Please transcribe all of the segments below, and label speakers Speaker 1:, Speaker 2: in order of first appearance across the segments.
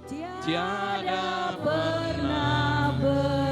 Speaker 1: tiada pernah berubah.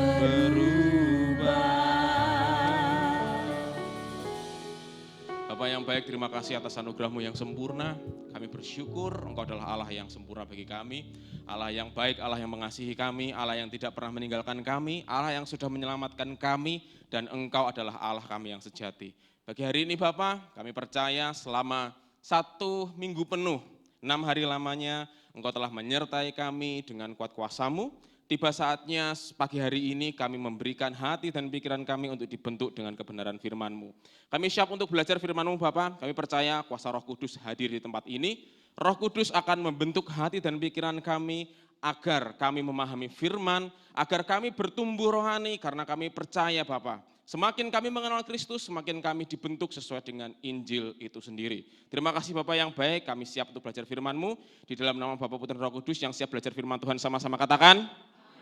Speaker 1: Bapa yang baik, terima kasih atas anugerah-Mu yang sempurna. Kami bersyukur Engkau adalah Allah yang sempurna bagi kami. Allah yang baik, Allah yang mengasihi kami, Allah yang tidak pernah meninggalkan kami, Allah yang sudah menyelamatkan kami, dan Engkau adalah Allah kami yang sejati. Bagi hari ini Bapa, kami percaya selama 1 minggu penuh, 6 hari lamanya, Engkau telah menyertai kami dengan kuat kuasa-Mu. Tiba saatnya pagi hari ini kami memberikan hati dan pikiran kami untuk dibentuk dengan kebenaran firman-Mu. Kami siap untuk belajar firman-Mu Bapa. Kami percaya kuasa Roh Kudus hadir di tempat ini. Roh Kudus akan membentuk hati dan pikiran kami agar kami memahami firman, agar kami bertumbuh rohani karena kami percaya Bapa. Semakin kami mengenal Kristus, semakin kami dibentuk sesuai dengan Injil itu sendiri. Terima kasih Bapak yang baik, kami siap untuk belajar firman-Mu. Di dalam nama Bapa, Putra, Roh Kudus yang siap belajar firman Tuhan sama-sama katakan.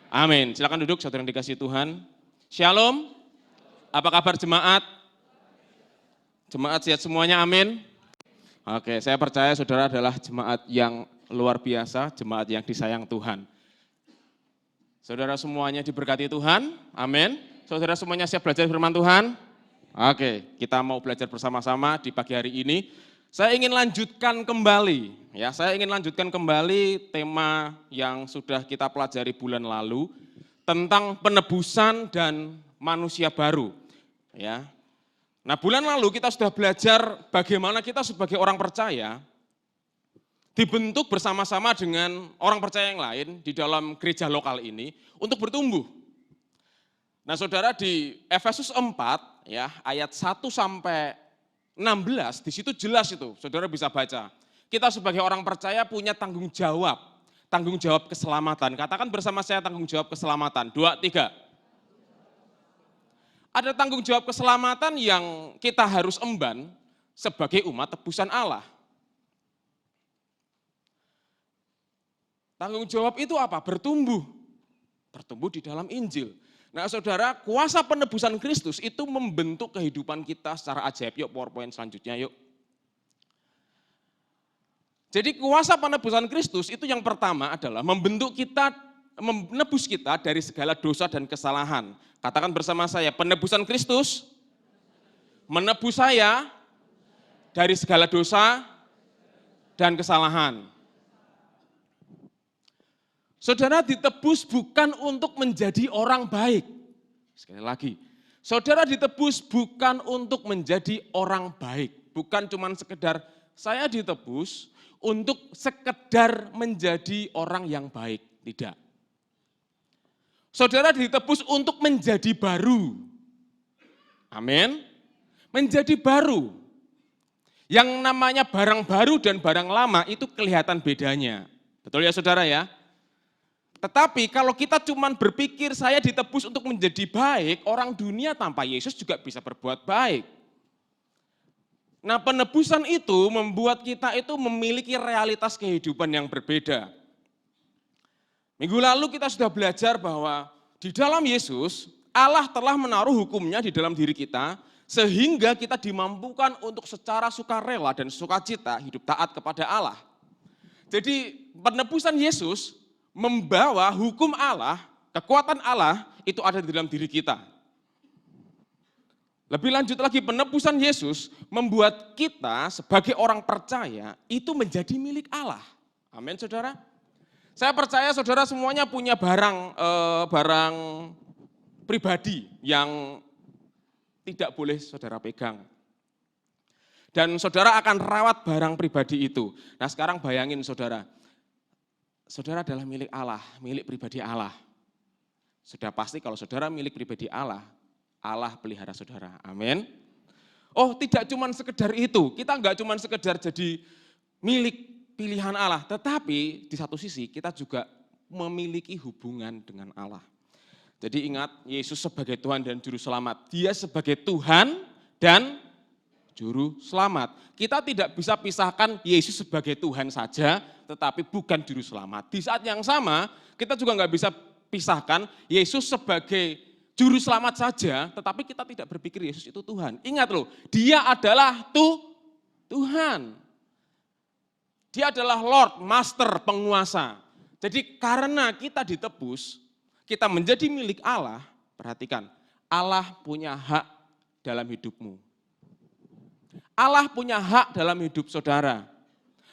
Speaker 1: Amin. Silakan duduk saudara yang dikasihi Tuhan. Shalom. Apa kabar jemaat? Jemaat sehat semuanya, amin. Oke, saya percaya saudara adalah jemaat yang luar biasa, jemaat yang disayang Tuhan. Saudara semuanya diberkati Tuhan, amin. Saudara semuanya siap belajar firman Tuhan? Oke, kita mau belajar bersama-sama di pagi hari ini. Saya ingin lanjutkan kembali, tema yang sudah kita pelajari bulan lalu tentang penebusan dan manusia baru. Ya. Nah, bulan lalu kita sudah belajar bagaimana kita sebagai orang percaya dibentuk bersama-sama dengan orang percaya yang lain di dalam gereja lokal ini untuk bertumbuh. Nah, saudara di Efesus 4 ya, ayat 1 sampai 16, di situ jelas itu, saudara bisa baca. Kita sebagai orang percaya punya tanggung jawab keselamatan. Katakan bersama saya tanggung jawab keselamatan, 2, 3. Ada tanggung jawab keselamatan yang kita harus emban sebagai umat tebusan Allah. Tanggung jawab itu apa? Bertumbuh di dalam Injil. Nah saudara, kuasa penebusan Kristus itu membentuk kehidupan kita secara ajaib. Yuk PowerPoint selanjutnya yuk. Jadi kuasa penebusan Kristus itu yang pertama adalah membentuk kita, menebus kita dari segala dosa dan kesalahan. Katakan bersama saya, penebusan Kristus menebus saya dari segala dosa dan kesalahan. Saudara ditebus bukan untuk menjadi orang baik. Sekali lagi, saudara ditebus bukan untuk menjadi orang baik. Bukan cuma sekedar saya ditebus untuk sekedar menjadi orang yang baik. Tidak. Saudara ditebus untuk menjadi baru. Amin. Menjadi baru. Yang namanya barang baru dan barang lama itu kelihatan bedanya. Betul ya saudara ya? Tetapi kalau kita cuma berpikir saya ditebus untuk menjadi baik, orang dunia tanpa Yesus juga bisa berbuat baik. Nah penebusan itu membuat kita itu memiliki realitas kehidupan yang berbeda. Minggu lalu kita sudah belajar bahwa di dalam Yesus, Allah telah menaruh hukumnya di dalam diri kita, sehingga kita dimampukan untuk secara sukarela dan sukacita hidup taat kepada Allah. Jadi penebusan Yesus membawa hukum Allah, kekuatan Allah itu ada di dalam diri kita. Lebih lanjut lagi, penebusan Yesus membuat kita sebagai orang percaya itu menjadi milik Allah. Amin saudara. Saya percaya saudara semuanya punya barang pribadi yang tidak boleh saudara pegang. Dan saudara akan rawat barang pribadi itu. Nah sekarang bayangin saudara adalah milik Allah, milik pribadi Allah. Sudah pasti kalau saudara milik pribadi Allah, Allah pelihara saudara. Amin. Oh tidak cuma sekedar itu, kita enggak cuma sekedar jadi milik pilihan Allah, tetapi di satu sisi kita juga memiliki hubungan dengan Allah. Jadi ingat, Yesus sebagai Tuhan dan Juru Selamat, Dia sebagai Tuhan dan Juru Selamat. Kita tidak bisa pisahkan Yesus sebagai Tuhan saja, tetapi bukan Juru Selamat. Di saat yang sama, kita juga nggak bisa pisahkan Yesus sebagai Juru Selamat saja, tetapi kita tidak berpikir Yesus itu Tuhan. Ingat loh, Dia adalah Tuhan. Dia adalah Lord, Master, penguasa. Jadi karena kita ditebus, kita menjadi milik Allah, perhatikan, Allah punya hak dalam hidupmu. Allah punya hak dalam hidup saudara.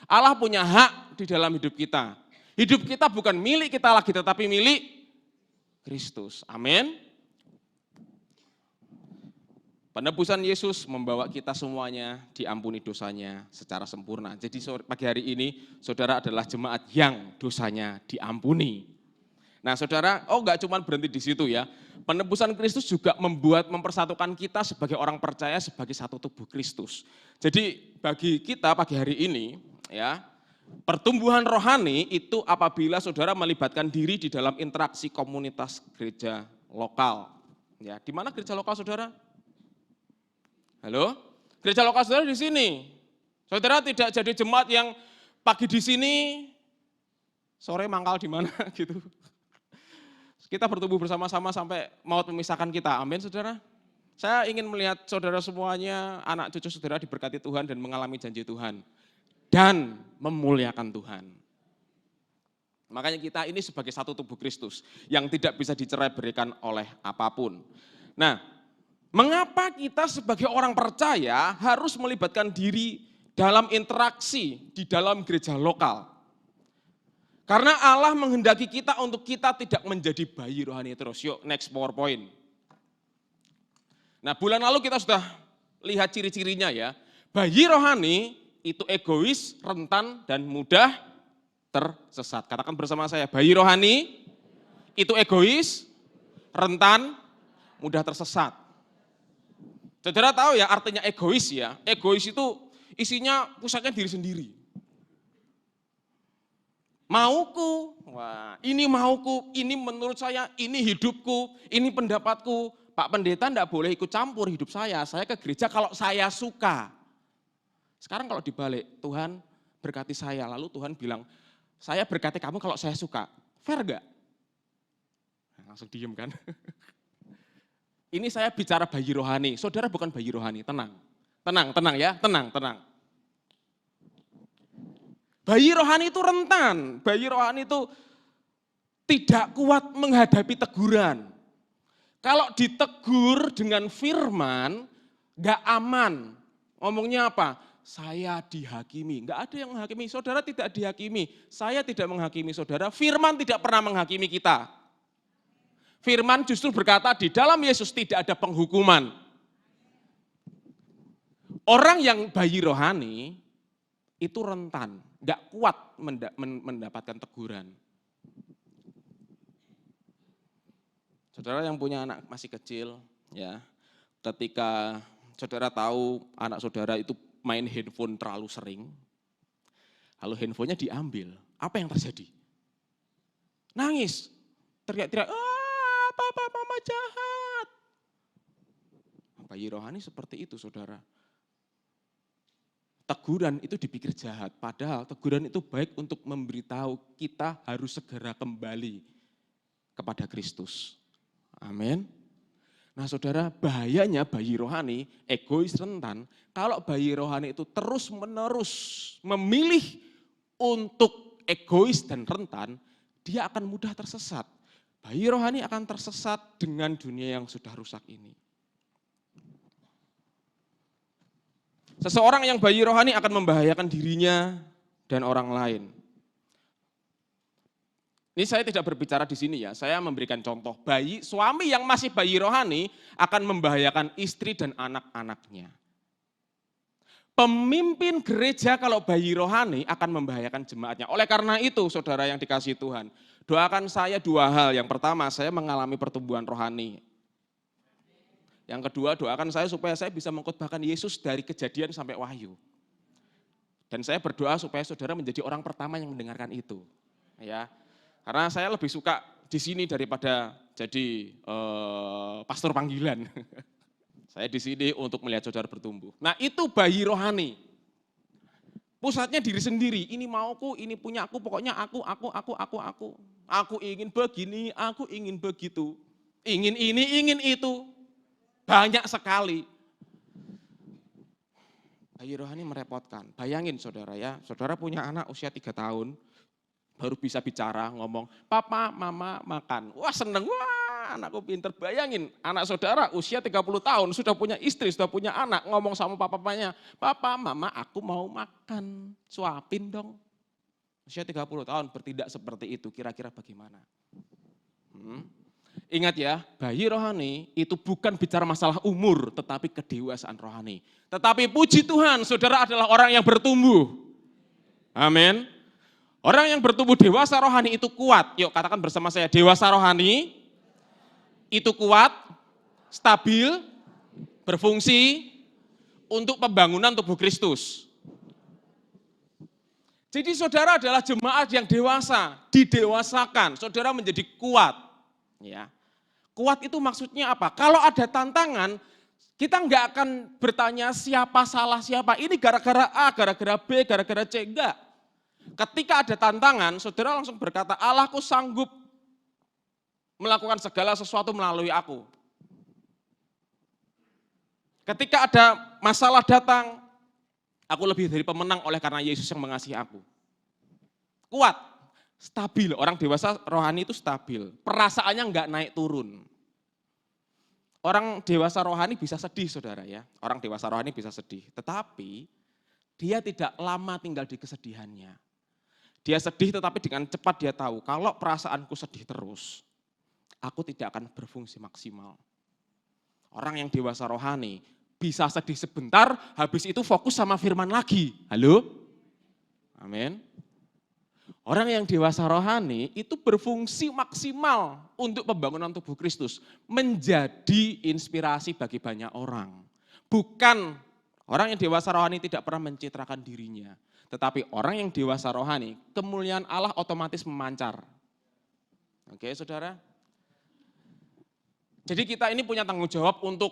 Speaker 1: Allah punya hak di dalam hidup kita. Hidup kita bukan milik kita lagi, tetapi milik Kristus. Amin. Penebusan Yesus membawa kita semuanya diampuni dosanya secara sempurna. Jadi pagi hari ini saudara adalah jemaat yang dosanya diampuni. Nah saudara, enggak cuma berhenti di situ ya. Penebusan Kristus juga mempersatukan kita sebagai orang percaya sebagai satu tubuh Kristus. Jadi bagi kita pagi hari ini ya, pertumbuhan rohani itu apabila saudara melibatkan diri di dalam interaksi komunitas gereja lokal. Ya, di mana gereja lokal saudara? Halo? Gereja lokal saudara di sini. Saudara tidak jadi jemaat yang pagi di sini, sore mangkal di mana gitu. Kita bertumbuh bersama-sama sampai maut memisahkan kita. Amin saudara. Saya ingin melihat saudara semuanya, anak cucu saudara diberkati Tuhan dan mengalami janji Tuhan. Dan memuliakan Tuhan. Makanya kita ini sebagai satu tubuh Kristus yang tidak bisa dicerai berikan oleh apapun. Nah, mengapa kita sebagai orang percaya harus melibatkan diri dalam interaksi di dalam gereja lokal? Karena Allah menghendaki kita untuk kita tidak menjadi bayi rohani terus. Yuk next PowerPoint. Nah bulan lalu kita sudah lihat ciri-cirinya ya. Bayi rohani itu egois, rentan, dan mudah tersesat. Katakan bersama saya, bayi rohani itu egois, rentan, mudah tersesat. Saudara tahu ya artinya egois ya. Egois itu isinya pusatnya diri sendiri. Mauku, wah ini mauku, ini menurut saya, ini hidupku, ini pendapatku. Pak Pendeta enggak boleh ikut campur hidup saya ke gereja kalau saya suka. Sekarang kalau dibalik, Tuhan berkati saya, lalu Tuhan bilang, saya berkati kamu kalau saya suka. Fair enggak? Langsung diem kan? Ini saya bicara bayi rohani, saudara bukan bayi rohani, tenang. Tenang ya, tenang. Bayi rohani itu rentan, bayi rohani itu tidak kuat menghadapi teguran. Kalau ditegur dengan firman, gak aman. Ngomongnya apa? Saya dihakimi, gak ada yang menghakimi, saudara tidak dihakimi. Saya tidak menghakimi saudara, firman tidak pernah menghakimi kita. Firman justru berkata di dalam Yesus tidak ada penghukuman. Orang yang bayi rohani itu rentan, gak kuat mendapatkan teguran. Saudara yang punya anak masih kecil, ya, ketika saudara tahu anak saudara itu main handphone terlalu sering, lalu handphonenya diambil, apa yang terjadi? Nangis, teriak-teriak, papa mama jahat. Bayi rohani seperti itu saudara. Teguran itu dipikir jahat, padahal teguran itu baik untuk memberitahu kita harus segera kembali kepada Kristus. Amin. Nah saudara, bahayanya bayi rohani, egois rentan, kalau bayi rohani itu terus menerus memilih untuk egois dan rentan, dia akan mudah tersesat. Bayi rohani akan tersesat dengan dunia yang sudah rusak ini. Seseorang yang bayi rohani akan membahayakan dirinya dan orang lain. Ini saya tidak berbicara di sini ya, saya memberikan contoh. Suami yang masih bayi rohani akan membahayakan istri dan anak-anaknya. Pemimpin gereja kalau bayi rohani akan membahayakan jemaatnya. Oleh karena itu saudara yang dikasihi Tuhan, doakan saya dua hal. Yang pertama, saya mengalami pertumbuhan rohani. Yang kedua, doakan saya supaya saya bisa mengkhotbahkan Yesus dari Kejadian sampai Wahyu. Dan saya berdoa supaya saudara menjadi orang pertama yang mendengarkan itu. Ya, karena saya lebih suka di sini daripada jadi pastor panggilan. Saya di sini untuk melihat saudara bertumbuh. Nah itu bayi rohani. Pusatnya diri sendiri, ini mauku, ini punya aku, pokoknya aku. Aku ingin begini, aku ingin begitu. Ingin ini, ingin itu. Banyak sekali. Bayi rohani merepotkan. Bayangin saudara ya, saudara punya anak usia 3 tahun, baru bisa bicara, ngomong, papa, mama, makan. Wah seneng, wah anakku pinter. Bayangin, anak saudara usia 30 tahun, sudah punya istri, sudah punya anak, ngomong sama papa-papanya, papa, mama, aku mau makan, suapin dong. Usia 30 tahun bertindak seperti itu, kira-kira bagaimana? Ingat ya, bayi rohani itu bukan bicara masalah umur, tetapi kedewasaan rohani. Tetapi puji Tuhan, saudara adalah orang yang bertumbuh. Amin. Orang yang bertumbuh dewasa rohani itu kuat. Yuk katakan bersama saya, dewasa rohani itu kuat, stabil, berfungsi untuk pembangunan tubuh Kristus. Jadi saudara adalah jemaat yang dewasa, didewasakan, saudara menjadi kuat. Ya. Kuat itu maksudnya apa? Kalau ada tantangan, kita nggak akan bertanya siapa salah siapa. Ini gara-gara A, gara-gara B, gara-gara C, enggak. Ketika ada tantangan, saudara langsung berkata, Allahku sanggup melakukan segala sesuatu melalui aku. Ketika ada masalah datang, aku lebih dari pemenang oleh karena Yesus yang mengasihi aku. Kuat, stabil. Orang dewasa rohani itu stabil. Perasaannya enggak naik turun. Orang dewasa rohani bisa sedih saudara ya. Orang dewasa rohani bisa sedih. Tetapi dia tidak lama tinggal di kesedihannya. Dia sedih tetapi dengan cepat dia tahu kalau perasaanku sedih terus, aku tidak akan berfungsi maksimal. Orang yang dewasa rohani bisa sedih sebentar, habis itu fokus sama firman lagi. Halo? Amin. Orang yang dewasa rohani itu berfungsi maksimal untuk pembangunan tubuh Kristus. Menjadi inspirasi bagi banyak orang. Bukan orang yang dewasa rohani tidak pernah mencitrakan dirinya. Tetapi orang yang dewasa rohani, kemuliaan Allah otomatis memancar. Oke saudara? Jadi kita ini punya tanggung jawab untuk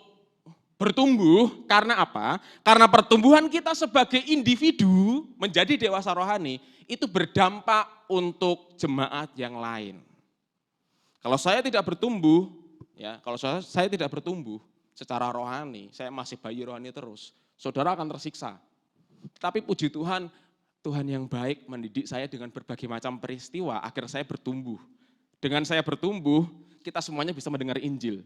Speaker 1: bertumbuh, karena apa? Karena pertumbuhan kita sebagai individu menjadi dewasa rohani, itu berdampak untuk jemaat yang lain. Kalau saya tidak bertumbuh, ya, kalau saya tidak bertumbuh secara rohani, saya masih bayi rohani terus, saudara akan tersiksa. Tapi puji Tuhan, Tuhan yang baik mendidik saya dengan berbagai macam peristiwa, akhir saya bertumbuh. Dengan saya bertumbuh, kita semuanya bisa mendengar Injil.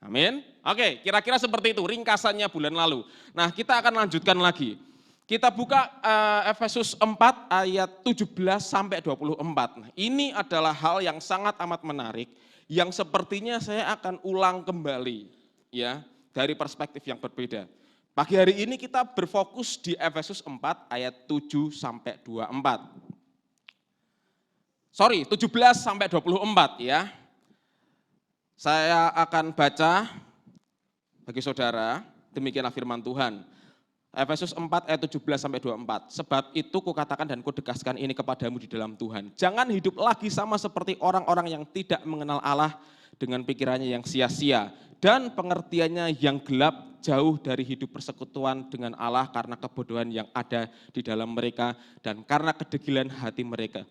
Speaker 1: Amin. Oke, kira-kira seperti itu ringkasannya bulan lalu. Nah, kita akan lanjutkan lagi. Kita buka Efesus 4 ayat 17 sampai 24. Nah, ini adalah hal yang sangat amat menarik yang sepertinya saya akan ulang kembali ya, dari perspektif yang berbeda. Pagi hari ini kita berfokus di Efesus 4 ayat 7 sampai 24. 17 sampai 24 ya. Saya akan baca bagi saudara, demikianlah firman Tuhan. Efesus 4 ayat 17 sampai 24. Sebab itu kukatakan dan kutegaskan ini kepadamu di dalam Tuhan. Jangan hidup lagi sama seperti orang-orang yang tidak mengenal Allah dengan pikirannya yang sia-sia dan pengertiannya yang gelap, jauh dari hidup persekutuan dengan Allah karena kebodohan yang ada di dalam mereka dan karena kedegilan hati mereka.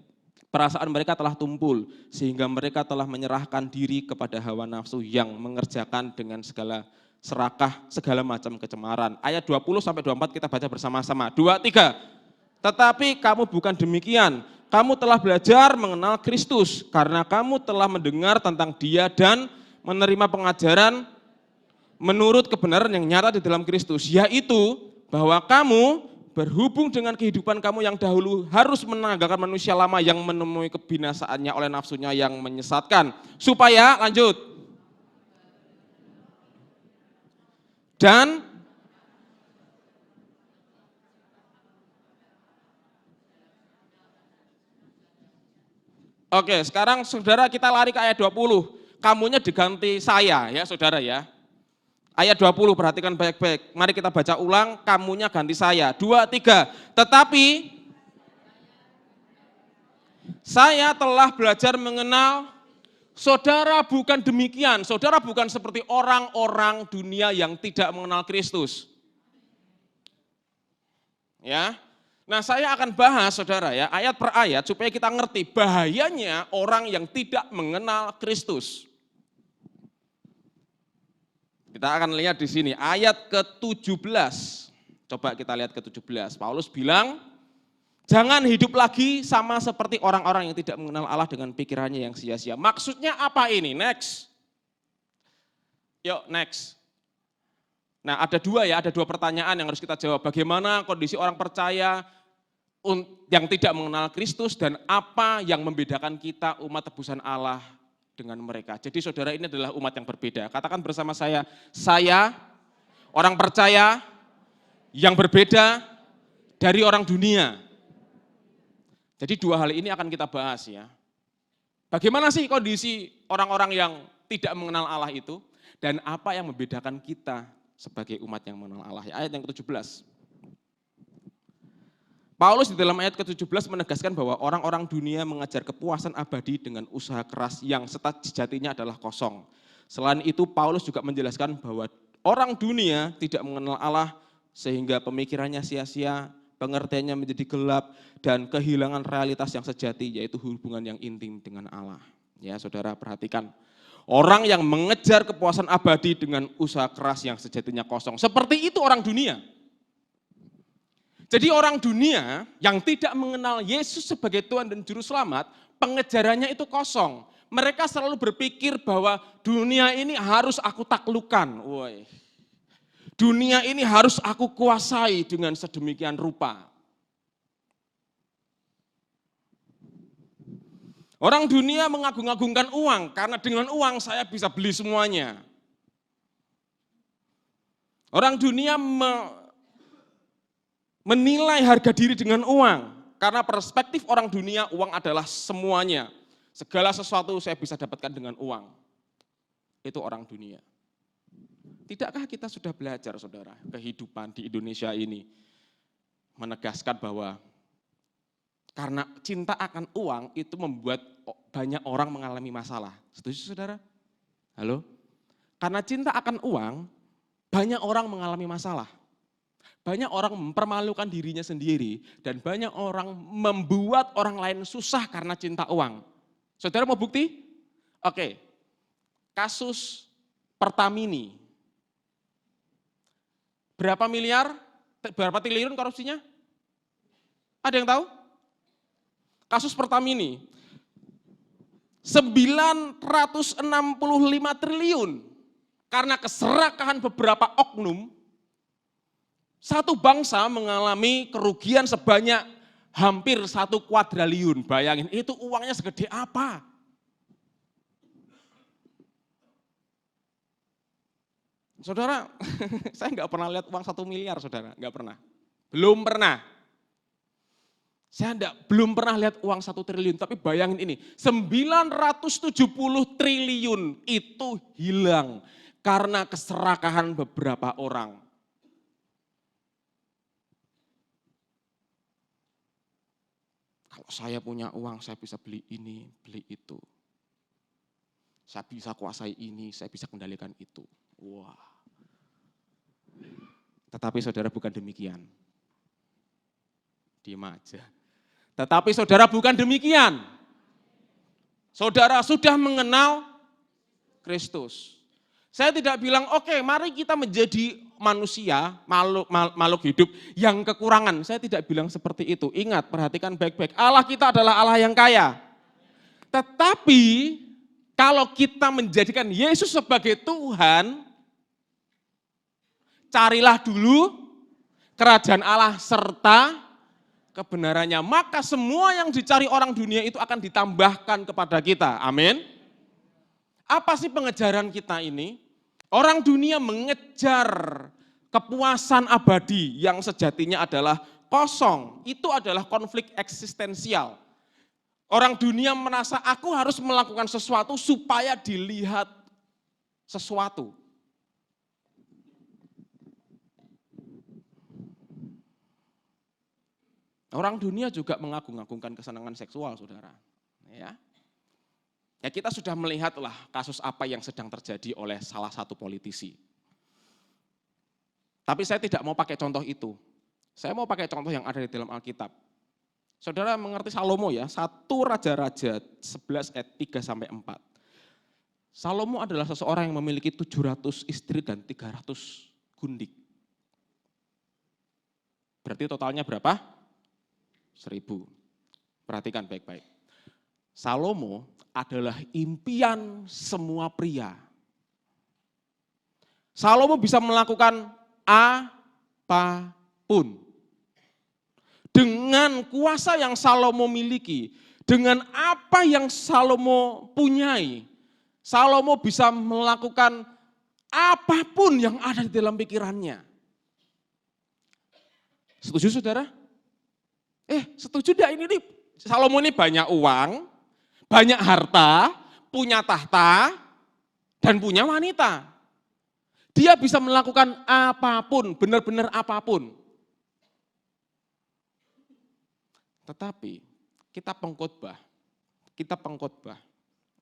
Speaker 1: Perasaan mereka telah tumpul sehingga mereka telah menyerahkan diri kepada hawa nafsu yang mengerjakan dengan segala serakah segala macam kecemaran. Ayat 20 sampai 24 kita baca bersama-sama. 2, 3. Tetapi kamu bukan demikian. Kamu telah belajar mengenal Kristus karena kamu telah mendengar tentang Dia dan menerima pengajaran menurut kebenaran yang nyata di dalam Kristus, yaitu bahwa kamu berhubung dengan kehidupan kamu yang dahulu harus menanggalkan manusia lama yang menemui kebinasaannya oleh nafsunya yang menyesatkan. Supaya, lanjut. Dan oke, sekarang saudara kita lari ke ayat 20. Kamunya diganti saya ya saudara ya. Ayat 20 perhatikan baik-baik. Mari kita baca ulang, kamunya ganti saya. 2, 3. Tetapi saya telah belajar mengenal saudara bukan demikian. Saudara bukan seperti orang-orang dunia yang tidak mengenal Kristus. Ya. Nah, saya akan bahas saudara ya, ayat per ayat supaya kita ngerti bahayanya orang yang tidak mengenal Kristus. Kita akan lihat di sini ayat ke-17. Coba kita lihat ke-17. Paulus bilang, Jangan hidup lagi sama seperti orang-orang yang tidak mengenal Allah dengan pikirannya yang sia-sia. Maksudnya apa ini? Next. Yuk, next. Nah, ada dua pertanyaan yang harus kita jawab. Bagaimana kondisi orang percaya yang tidak mengenal Kristus dan apa yang membedakan kita umat tebusan Allah dengan mereka. Jadi saudara, ini adalah umat yang berbeda. Katakan bersama saya orang percaya yang berbeda dari orang dunia. Jadi dua hal ini akan kita bahas ya. Bagaimana sih kondisi orang-orang yang tidak mengenal Allah itu dan apa yang membedakan kita sebagai umat yang mengenal Allah. Ayat yang ke-17. Paulus di dalam ayat ke-17 menegaskan bahwa orang-orang dunia mengejar kepuasan abadi dengan usaha keras yang sejatinya adalah kosong. Selain itu Paulus juga menjelaskan bahwa orang dunia tidak mengenal Allah sehingga pemikirannya sia-sia, pengertiannya menjadi gelap dan kehilangan realitas yang sejati yaitu hubungan yang intim dengan Allah. Ya, saudara perhatikan. Orang yang mengejar kepuasan abadi dengan usaha keras yang sejatinya kosong. Seperti itu orang dunia. Jadi orang dunia yang tidak mengenal Yesus sebagai Tuhan dan Juru Selamat, pengejarannya itu kosong. Mereka selalu berpikir bahwa dunia ini harus aku taklukkan. Woy. Dunia ini harus aku kuasai dengan sedemikian rupa. Orang dunia mengagung-agungkan uang, karena dengan uang saya bisa beli semuanya. Orang dunia menilai harga diri dengan uang, karena perspektif orang dunia uang adalah semuanya. Segala sesuatu saya bisa dapatkan dengan uang. Itu orang dunia. Tidakkah kita sudah belajar, saudara, kehidupan di Indonesia ini menegaskan bahwa karena cinta akan uang itu membuat banyak orang mengalami masalah. Setuju, saudara? Halo? Karena cinta akan uang, banyak orang mengalami masalah. Banyak orang mempermalukan dirinya sendiri dan banyak orang membuat orang lain susah karena cinta uang. Saudara mau bukti? Oke, kasus Pertamini. Berapa miliar, berapa triliun korupsinya? Ada yang tahu? Kasus Pertamini, 965 triliun. Karena keserakahan beberapa oknum, satu bangsa mengalami kerugian sebanyak hampir 1 kuadriliun. Bayangin, itu uangnya segede apa? Saudara, saya nggak pernah lihat uang 1 miliar, saudara, nggak pernah. Belum pernah. Saya belum pernah lihat uang 1 triliun, tapi bayangin ini, 970 triliun itu hilang karena keserakahan beberapa orang. Kalau saya punya uang, saya bisa beli ini, beli itu. Saya bisa kuasai ini, saya bisa kendalikan itu. Wah. Tetapi saudara bukan demikian. Diam aja. Tetapi saudara bukan demikian. Saudara sudah mengenal Kristus. Saya tidak bilang, oke, mari kita menjadi manusia, makhluk hidup yang kekurangan. Saya tidak bilang seperti itu. Ingat, perhatikan baik-baik. Allah kita adalah Allah yang kaya. Tetapi kalau kita menjadikan Yesus sebagai Tuhan, carilah dulu kerajaan Allah serta kebenarannya. Maka semua yang dicari orang dunia itu akan ditambahkan kepada kita. Amin. Apa sih pengejaran kita ini? Orang dunia mengejar kepuasan abadi yang sejatinya adalah kosong. Itu adalah konflik eksistensial. Orang dunia merasa aku harus melakukan sesuatu supaya dilihat sesuatu. Orang dunia juga mengagung-agungkan kesenangan seksual, saudara. Ya, kita sudah melihatlah kasus apa yang sedang terjadi oleh salah satu politisi. Tapi saya tidak mau pakai contoh itu. Saya mau pakai contoh yang ada di dalam Alkitab. Saudara mengerti Salomo ya, 1 Raja-Raja 11 ayat 3-4. Salomo adalah seseorang yang memiliki 700 istri dan 300 gundik. Berarti totalnya berapa? 1000. Perhatikan baik-baik. Salomo adalah impian semua pria. Salomo bisa melakukan apapun. Dengan kuasa yang Salomo miliki, dengan apa yang Salomo punyai, Salomo bisa melakukan apapun yang ada di dalam pikirannya. Setuju saudara? Setuju tidak ini nih? Salomo ini banyak uang, banyak harta, punya tahta, dan punya wanita. Dia bisa melakukan apapun, benar-benar apapun. Tetapi kita pengkhotbah,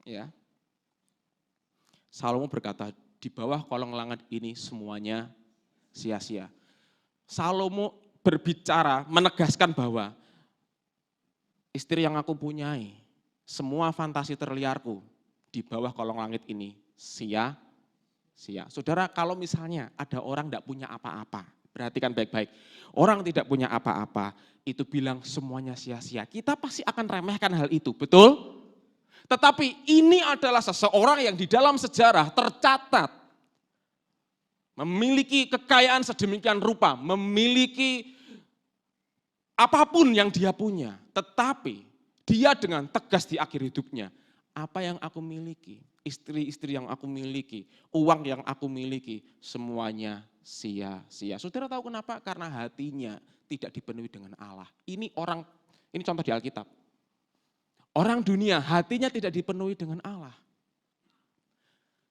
Speaker 1: ya. Salomo berkata, di bawah kolong langit ini semuanya sia-sia. Salomo berbicara, menegaskan bahwa istri yang aku punyai, semua fantasi terliarku di bawah kolong langit ini sia-sia. Saudara, kalau misalnya ada orang tidak punya apa-apa, perhatikan baik-baik. Orang tidak punya apa-apa, itu bilang semuanya sia-sia. Kita pasti akan remehkan hal itu, betul? Tetapi ini adalah seseorang yang di dalam sejarah tercatat memiliki kekayaan sedemikian rupa, memiliki apapun yang dia punya. Tetapi dia dengan tegas di akhir hidupnya, apa yang aku miliki, istri-istri yang aku miliki, uang yang aku miliki, semuanya sia-sia. Saudara tahu kenapa? Karena hatinya tidak dipenuhi dengan Allah. Ini contoh di Alkitab. Orang dunia hatinya tidak dipenuhi dengan Allah.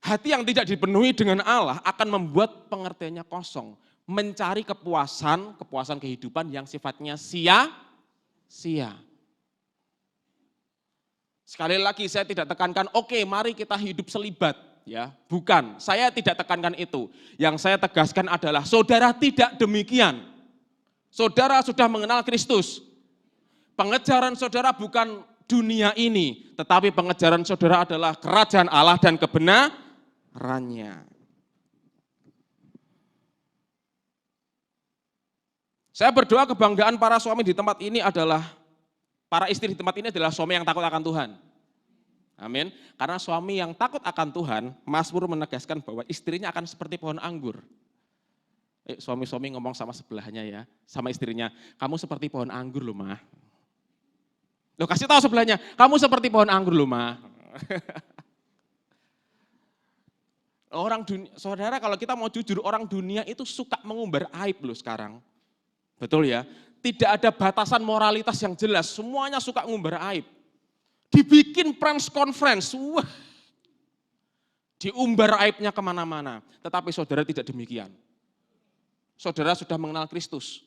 Speaker 1: Hati yang tidak dipenuhi dengan Allah akan membuat pengertiannya kosong. Mencari kepuasan kehidupan yang sifatnya sia-sia. Sekali lagi saya tidak tekankan, oke, mari kita hidup selibat. Ya, bukan, saya tidak tekankan itu. Yang saya tegaskan adalah saudara tidak demikian. Saudara sudah mengenal Kristus. Pengejaran saudara bukan dunia ini, tetapi pengejaran saudara adalah kerajaan Allah dan kebenarannya. Saya berdoa kebanggaan para suami di tempat ini adalah, para istri di tempat ini adalah suami yang takut akan Tuhan. Amin. Karena suami yang takut akan Tuhan, Mazmur menegaskan bahwa istrinya akan seperti pohon anggur. Suami-suami ngomong sama sebelahnya ya, sama istrinya, kamu seperti pohon anggur loh mah. Loh, kasih tahu sebelahnya, kamu seperti pohon anggur loh mah. Orang dunia, saudara kalau kita mau jujur, orang dunia itu suka mengumbar aib loh sekarang. Betul ya? Tidak ada batasan moralitas yang jelas, semuanya suka ngumbar aib. Dibikin press conference, wah, diumbar aibnya kemana-mana. Tetapi saudara tidak demikian. Saudara sudah mengenal Kristus.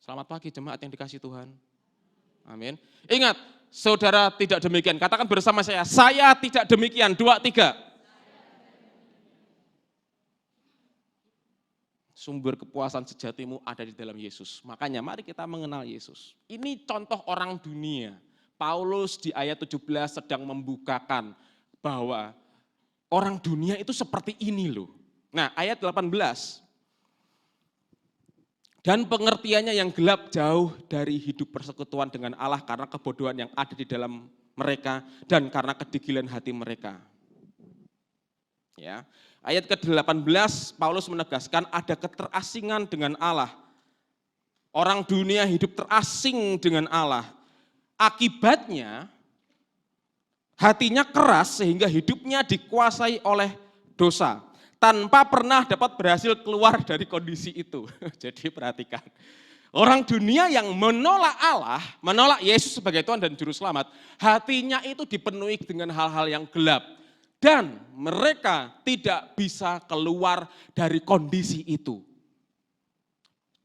Speaker 1: Selamat pagi jemaat yang dikasihi Tuhan. Amin. Ingat, saudara tidak demikian. Katakan bersama saya tidak demikian. 2, 3. Sumber kepuasan sejatimu ada di dalam Yesus. Makanya mari kita mengenal Yesus. Ini contoh orang dunia. Paulus di ayat 17 sedang membukakan bahwa orang dunia itu seperti ini loh. Nah, ayat 18. Dan pengertiannya yang gelap jauh dari hidup persekutuan dengan Allah karena kebodohan yang ada di dalam mereka dan karena kedegilan hati mereka. Ya. Ayat ke-18 Paulus menegaskan ada keterasingan dengan Allah. Orang dunia hidup terasing dengan Allah. Akibatnya hatinya keras sehingga hidupnya dikuasai oleh dosa. Tanpa pernah dapat berhasil keluar dari kondisi itu. Jadi perhatikan, orang dunia yang menolak Allah, menolak Yesus sebagai Tuhan dan Juru Selamat, hatinya itu dipenuhi dengan hal-hal yang gelap. Dan mereka tidak bisa keluar dari kondisi itu.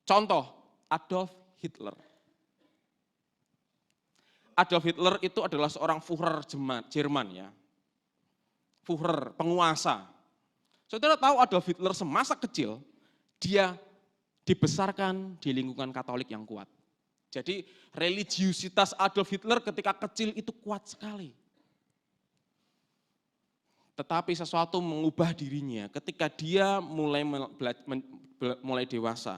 Speaker 1: Contoh, Adolf Hitler. Adolf Hitler itu adalah seorang Führer Jerman ya. Führer, penguasa. Saudara tahu Adolf Hitler semasa kecil, dia dibesarkan di lingkungan Katolik yang kuat. Jadi religiusitas Adolf Hitler ketika kecil itu kuat sekali. Tetapi sesuatu mengubah dirinya ketika dia mulai dewasa.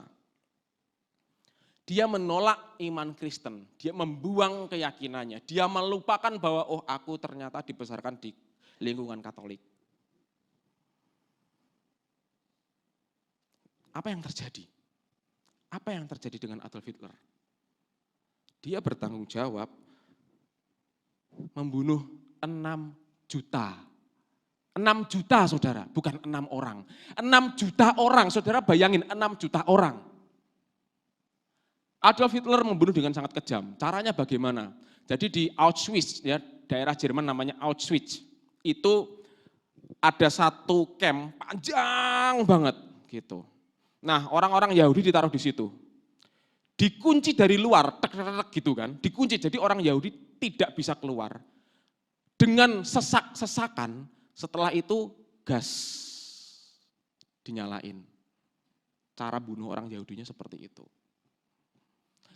Speaker 1: Dia menolak iman Kristen, dia membuang keyakinannya, dia melupakan bahwa aku ternyata dibesarkan di lingkungan Katolik. Apa yang terjadi? Apa yang terjadi dengan Adolf Hitler? Dia bertanggung jawab membunuh 6 juta. 6 juta saudara, bukan 6 orang. 6 juta orang, saudara bayangin 6 juta orang. Adolf Hitler membunuh dengan sangat kejam. Caranya bagaimana? Jadi di Auschwitz, ya, daerah Jerman namanya Auschwitz, itu ada satu camp panjang banget gitu. Nah, orang-orang Yahudi ditaruh di situ. Dikunci dari luar, gitu kan. Dikunci, jadi orang Yahudi tidak bisa keluar. Dengan sesak-sesakan, setelah itu gas dinyalain. Cara bunuh orang Yahudinya seperti itu.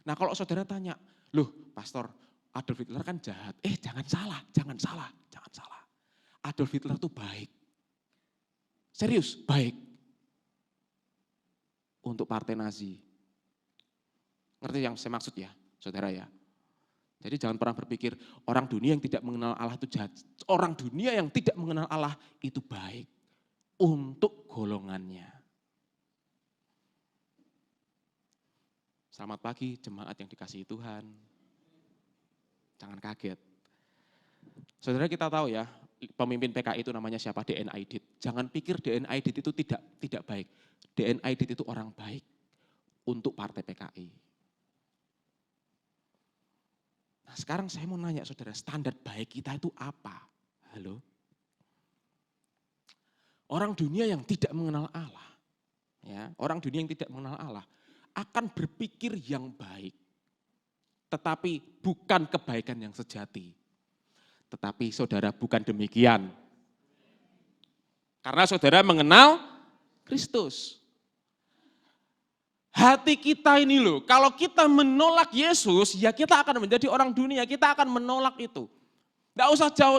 Speaker 1: Nah kalau saudara tanya, loh pastor Adolf Hitler kan jahat. Jangan salah. Adolf Hitler itu baik. Serius, baik. Untuk partai Nazi. Ngerti yang saya maksud ya, saudara ya? Jadi jangan pernah berpikir orang dunia yang tidak mengenal Allah itu jahat. Orang dunia yang tidak mengenal Allah itu baik untuk golongannya. Selamat pagi jemaat yang dikasihi Tuhan. Jangan kaget. Saudara kita tahu ya, pemimpin PKI itu namanya siapa? DN Aidit. Jangan pikir DN Aidit itu tidak baik. DN Aidit itu orang baik untuk partai PKI. Nah sekarang saya mau nanya saudara, standar baik kita itu apa? Halo? Orang dunia yang tidak mengenal Allah, ya, orang dunia yang tidak mengenal Allah akan berpikir yang baik. Tetapi bukan kebaikan yang sejati. Tetapi saudara bukan demikian. Karena saudara mengenal Kristus. Hati kita ini loh, kalau kita menolak Yesus, ya kita akan menjadi orang dunia, kita akan menolak itu. Tidak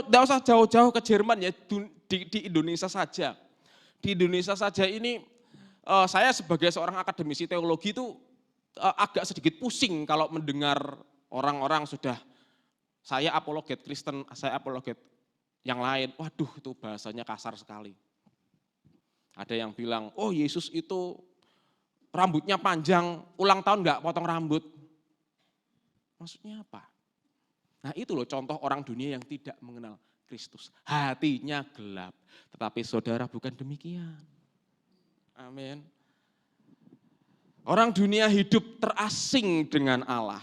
Speaker 1: usah jauh-jauh ke Jerman ya, di Indonesia saja. Di Indonesia saja ini, saya sebagai seorang akademisi teologi itu agak sedikit pusing kalau mendengar orang-orang sudah, saya apologet Kristen, saya apologet yang lain. Waduh itu bahasanya kasar sekali. Ada yang bilang, oh Yesus itu rambutnya panjang, ulang tahun enggak potong rambut. Maksudnya apa? Nah itu loh contoh orang dunia yang tidak mengenal Kristus. Hatinya gelap, tetapi saudara bukan demikian. Amin. Orang dunia hidup terasing dengan Allah.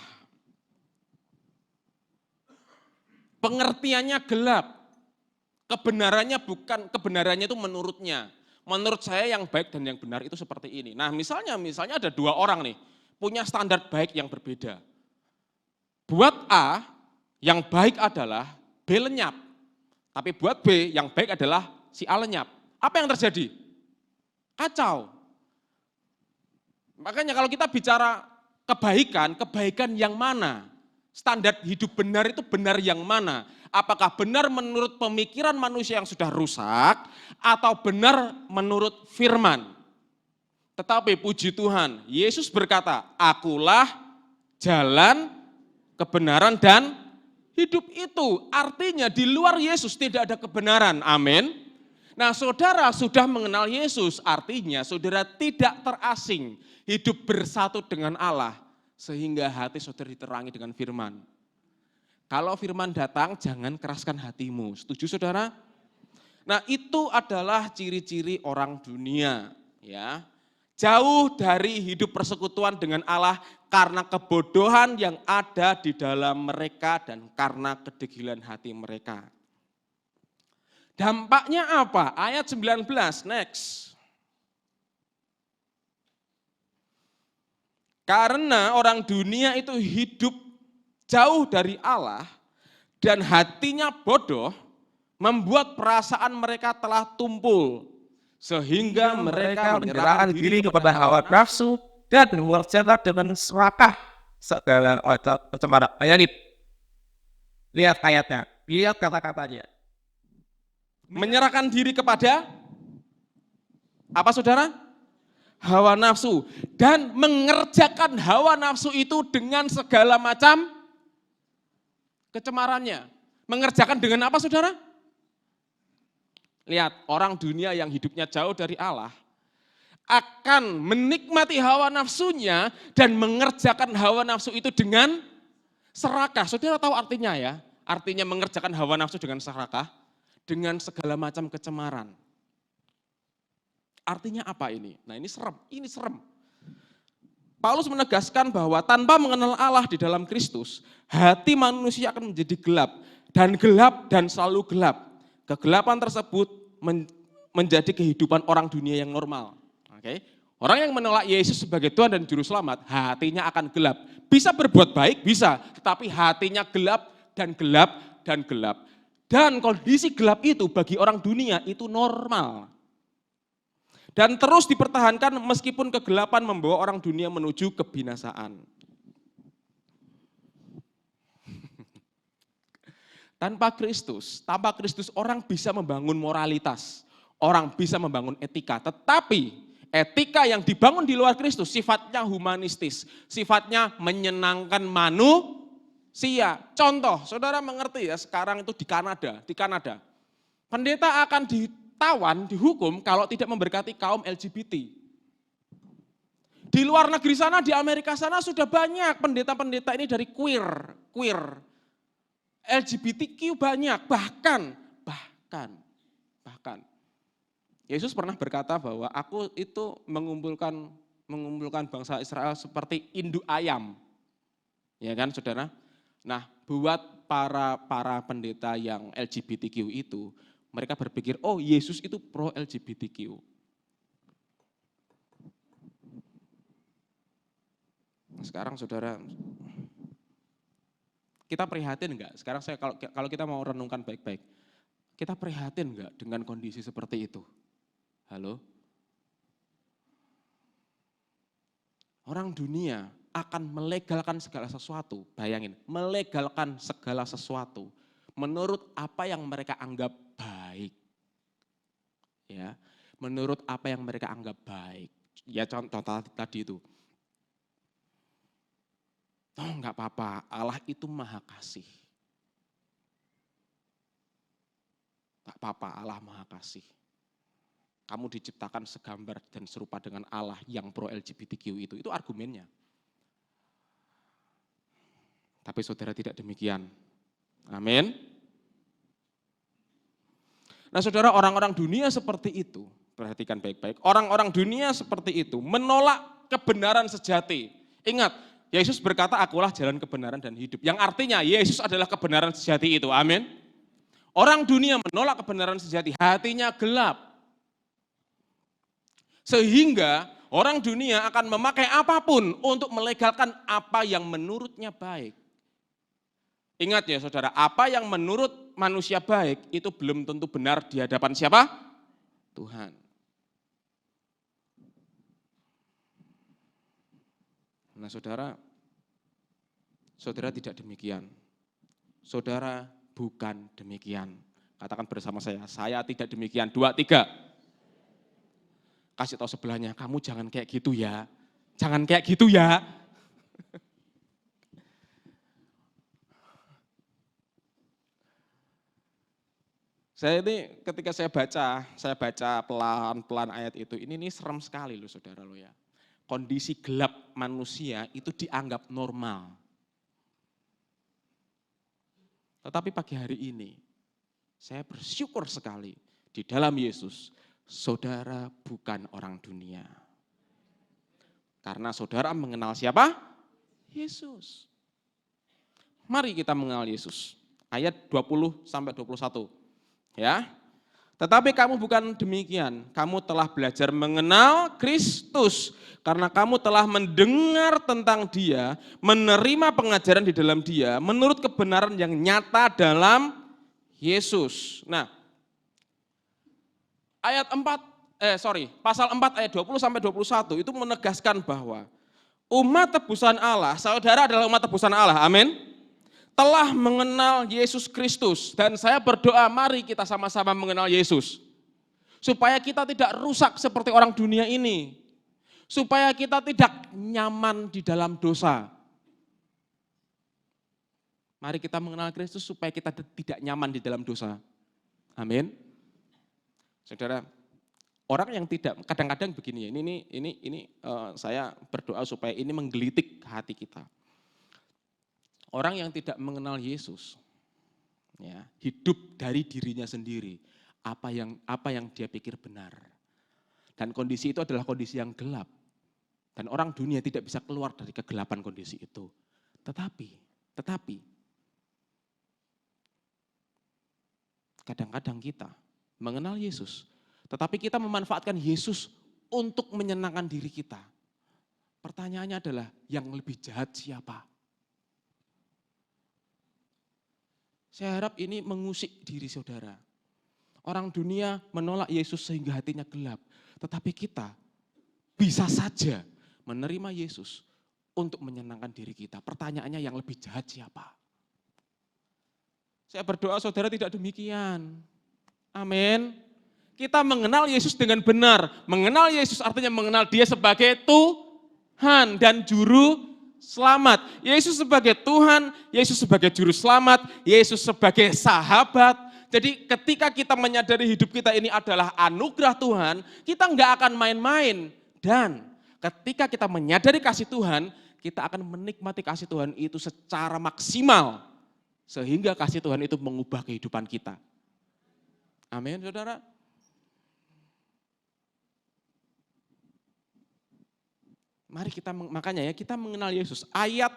Speaker 1: Pengertiannya gelap. Kebenarannya itu menurutnya. Menurut saya yang baik dan yang benar itu seperti ini. Nah misalnya ada 2 orang nih, punya standar baik yang berbeda. Buat A, yang baik adalah B lenyap. Tapi buat B, yang baik adalah si A lenyap. Apa yang terjadi? Kacau. Makanya kalau kita bicara kebaikan yang mana? Standar hidup benar itu benar yang mana? Apakah benar menurut pemikiran manusia yang sudah rusak atau benar menurut firman? Tetapi puji Tuhan, Yesus berkata, akulah jalan, kebenaran dan hidup itu. Artinya di luar Yesus tidak ada kebenaran. Amin. Nah saudara sudah mengenal Yesus, artinya saudara tidak terasing, hidup bersatu dengan Allah. Sehingga hati saudara diterangi dengan firman. Kalau firman datang, jangan keraskan hatimu. Setuju saudara? Nah itu adalah ciri-ciri orang dunia. Ya, jauh dari hidup persekutuan dengan Allah karena kebodohan yang ada di dalam mereka dan karena kedegilan hati mereka. Dampaknya apa? Ayat 19, next. Karena orang dunia itu hidup jauh dari Allah dan hatinya bodoh, membuat perasaan mereka telah tumpul. Sehingga mereka menyerahkan diri kepada hawa nafsu dan berjalan dengan serakah segala macam ayat. Lihat ayatnya, lihat kata-katanya. Menyerahkan diri kepada apa saudara? hawa nafsu dan mengerjakan hawa nafsu itu dengan segala macam kecemarannya. Mengerjakan dengan apa, saudara? Lihat, orang dunia yang hidupnya jauh dari Allah akan menikmati hawa nafsunya dan mengerjakan hawa nafsu itu dengan serakah. Saudara tahu artinya ya? Artinya mengerjakan hawa nafsu dengan serakah, dengan segala macam kecemaran. Artinya apa ini? Nah ini serem. Paulus menegaskan bahwa tanpa mengenal Allah di dalam Kristus, hati manusia akan menjadi gelap dan selalu gelap. Kegelapan tersebut menjadi kehidupan orang dunia yang normal. Oke? Orang yang menolak Yesus sebagai Tuhan dan Juru Selamat, hatinya akan gelap. Bisa berbuat baik, bisa, tetapi hatinya gelap dan gelap dan gelap. Dan kondisi gelap itu bagi orang dunia itu normal. Dan terus dipertahankan meskipun kegelapan membawa orang dunia menuju kebinasaan. Tanpa Kristus orang bisa membangun moralitas, orang bisa membangun etika, tetapi etika yang dibangun di luar Kristus sifatnya humanistis, sifatnya menyenangkan manusia. Contoh, saudara mengerti ya, sekarang itu di Kanada, pendeta akan ditawan, dihukum kalau tidak memberkati kaum LGBT. Di luar negeri sana, di Amerika sana sudah banyak pendeta-pendeta ini dari queer. LGBTQ banyak, bahkan Yesus pernah berkata bahwa aku itu mengumpulkan bangsa Israel seperti induk ayam. Ya kan, saudara? Nah, buat para pendeta yang LGBTQ itu, mereka berpikir, oh Yesus itu pro LGBTQ. Sekarang saudara, kita prihatin enggak? Sekarang kalau kita mau renungkan baik-baik, kita prihatin enggak dengan kondisi seperti itu? Halo? Orang dunia akan melegalkan segala sesuatu, bayangin, melegalkan segala sesuatu menurut apa yang mereka anggap baik. Ya, menurut apa yang mereka anggap baik. Ya contoh tadi itu. Oh enggak apa-apa, Allah itu maha kasih. Enggak apa-apa, Allah maha kasih. Kamu diciptakan segambar dan serupa dengan Allah yang pro LGBTQ itu argumennya. Tapi saudara tidak demikian. Amin. Nah saudara, orang-orang dunia seperti itu, perhatikan baik-baik, orang-orang dunia seperti itu menolak kebenaran sejati. Ingat, Yesus berkata, akulah jalan kebenaran dan hidup. Yang artinya Yesus adalah kebenaran sejati itu, amin. Orang dunia menolak kebenaran sejati, hatinya gelap. Sehingga orang dunia akan memakai apapun untuk melegalkan apa yang menurutnya baik. Ingat ya saudara, apa yang menurut manusia baik itu belum tentu benar di hadapan siapa? Tuhan. Nah saudara tidak demikian. Saudara bukan demikian. Katakan bersama saya tidak demikian. 2, 3. Kasih tahu sebelahnya, kamu jangan kayak gitu ya. Jangan kayak gitu ya. Saya ini ketika saya baca pelan-pelan ayat itu, ini serem sekali loh saudara lo ya. Kondisi gelap manusia itu dianggap normal. Tetapi pagi hari ini, saya bersyukur sekali di dalam Yesus, saudara bukan orang dunia. Karena saudara mengenal siapa? Yesus. Mari kita mengenal Yesus. Ayat 20-21. Ya. Tetapi kamu bukan demikian, kamu telah belajar mengenal Kristus karena kamu telah mendengar tentang Dia, menerima pengajaran di dalam Dia, menurut kebenaran yang nyata dalam Yesus. Nah, pasal 4 ayat 20-21 itu menegaskan bahwa umat tebusan Allah, saudara adalah umat tebusan Allah, amin. Telah mengenal Yesus Kristus. Dan saya berdoa mari kita sama-sama mengenal Yesus. Supaya kita tidak rusak seperti orang dunia ini. supaya kita tidak nyaman di dalam dosa. Mari kita mengenal Kristus supaya kita tidak nyaman di dalam dosa. Amin. Saudara, orang yang tidak, kadang-kadang begini ya, ini saya berdoa supaya ini menggelitik hati kita. Orang yang tidak mengenal Yesus, ya, hidup dari dirinya sendiri, apa yang dia pikir benar. Dan kondisi itu adalah kondisi yang gelap. Dan orang dunia tidak bisa keluar dari kegelapan kondisi itu. Tetapi kadang-kadang kita mengenal Yesus, tetapi kita memanfaatkan Yesus untuk menyenangkan diri kita. Pertanyaannya adalah, yang lebih jahat siapa? Saya harap ini mengusik diri saudara. Orang dunia menolak Yesus sehingga hatinya gelap. Tetapi kita bisa saja menerima Yesus untuk menyenangkan diri kita. Pertanyaannya, yang lebih jahat siapa? Saya berdoa saudara tidak demikian. Amin. Kita mengenal Yesus dengan benar. Mengenal Yesus artinya mengenal Dia sebagai Tuhan dan Juru Selamat. Yesus sebagai Tuhan, Yesus sebagai Juru Selamat, Yesus sebagai sahabat. Jadi ketika kita menyadari hidup kita ini adalah anugerah Tuhan, kita enggak akan main-main. Dan ketika kita menyadari kasih Tuhan, kita akan menikmati kasih Tuhan itu secara maksimal. Sehingga kasih Tuhan itu mengubah kehidupan kita. Amin, saudara. Mari makanya ya kita mengenal Yesus. Ayat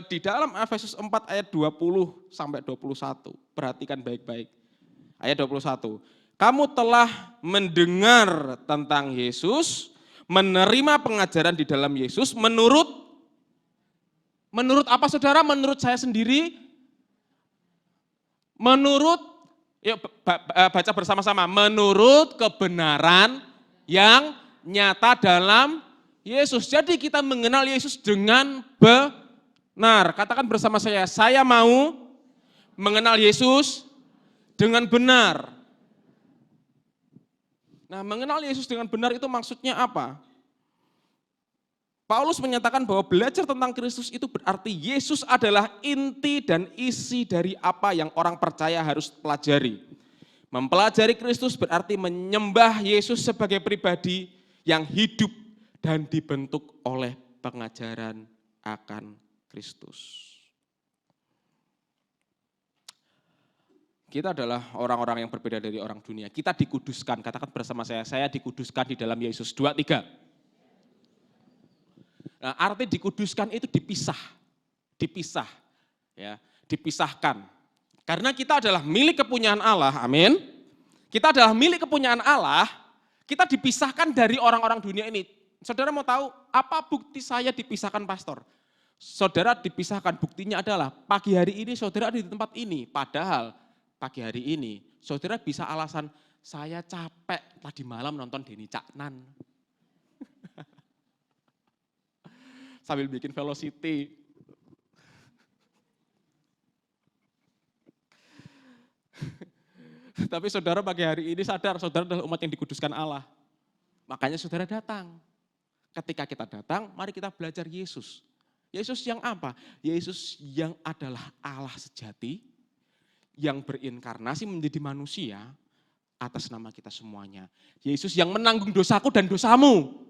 Speaker 1: di dalam Efesus 4 ayat 20 sampai 21. Perhatikan baik-baik. Ayat 21. Kamu telah mendengar tentang Yesus, menerima pengajaran di dalam Yesus menurut apa saudara? Menurut saya sendiri. Yuk baca bersama-sama. Menurut kebenaran yang nyata dalam Yesus. Jadi kita mengenal Yesus dengan benar. Katakan bersama saya mau mengenal Yesus dengan benar. Nah, mengenal Yesus dengan benar itu maksudnya apa? Paulus menyatakan bahwa belajar tentang Kristus itu berarti Yesus adalah inti dan isi dari apa yang orang percaya harus pelajari. Mempelajari Kristus berarti menyembah Yesus sebagai pribadi yang hidup dan dibentuk oleh pengajaran akan Kristus. Kita adalah orang-orang yang berbeda dari orang dunia. Kita dikuduskan, katakan bersama saya dikuduskan di dalam Yesus. 2, 3. Nah, arti dikuduskan itu dipisah, ya, dipisahkan. Karena kita adalah milik kepunyaan Allah, amin. Kita adalah milik kepunyaan Allah, kita dipisahkan dari orang-orang dunia ini. Saudara mau tahu apa bukti saya dipisahkan pastor? Saudara dipisahkan, buktinya adalah pagi hari ini saudara ada di tempat ini. Padahal pagi hari ini saudara bisa alasan, saya capek tadi malam nonton Denny Caknan. Sambil bikin velocity. Tapi saudara pagi hari ini sadar, saudara adalah umat yang dikuduskan Allah. Makanya saudara datang. Ketika kita datang, mari kita belajar Yesus. Yesus yang apa? Yesus yang adalah Allah sejati, yang berinkarnasi menjadi manusia atas nama kita semuanya. Yesus yang menanggung dosaku dan dosamu.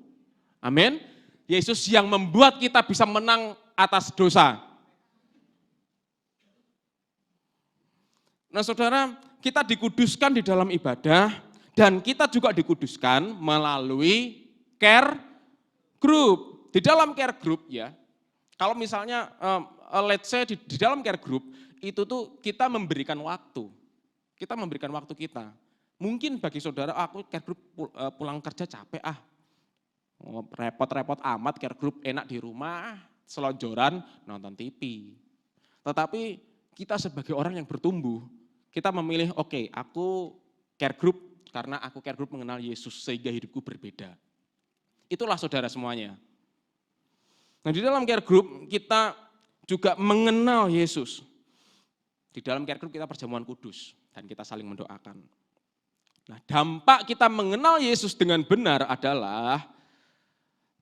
Speaker 1: Amin. Yesus yang membuat kita bisa menang atas dosa. Nah saudara, kita dikuduskan di dalam ibadah dan kita juga dikuduskan melalui care group. Di dalam care group ya, kalau misalnya let's say di dalam care group itu tuh kita memberikan waktu. Kita memberikan waktu kita. Mungkin bagi saudara, aku care group pulang kerja capek repot-repot amat, care group enak di rumah, selonjoran, nonton TV. Tetapi kita sebagai orang yang bertumbuh, kita memilih oke, aku care group karena aku care group mengenal Yesus sehingga hidupku berbeda. Itulah saudara semuanya. Nah di dalam care group kita juga mengenal Yesus. Di dalam care group kita perjamuan kudus dan kita saling mendoakan. Nah dampak kita mengenal Yesus dengan benar adalah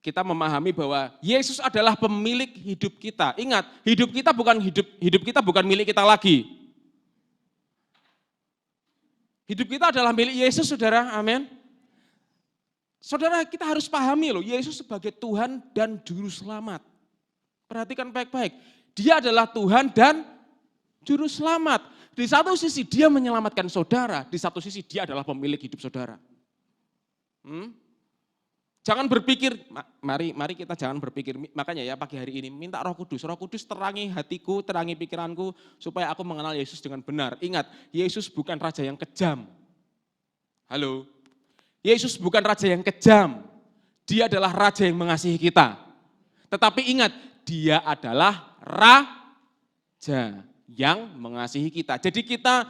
Speaker 1: kita memahami bahwa Yesus adalah pemilik hidup kita. Ingat, hidup kita bukan milik kita lagi. Hidup kita adalah milik Yesus, saudara. Amin. Saudara, kita harus pahami loh, Yesus sebagai Tuhan dan Juru Selamat. Perhatikan baik-baik. Dia adalah Tuhan dan Juru Selamat. Di satu sisi dia menyelamatkan saudara, di satu sisi dia adalah pemilik hidup saudara. Jangan berpikir, mari kita jangan berpikir, makanya ya pagi hari ini minta Roh Kudus terangi hatiku, terangi pikiranku supaya aku mengenal Yesus dengan benar. Ingat, Yesus bukan raja yang kejam. Halo, Yesus bukan raja yang kejam, dia adalah raja yang mengasihi kita. Tetapi ingat, dia adalah raja yang mengasihi kita. Jadi kita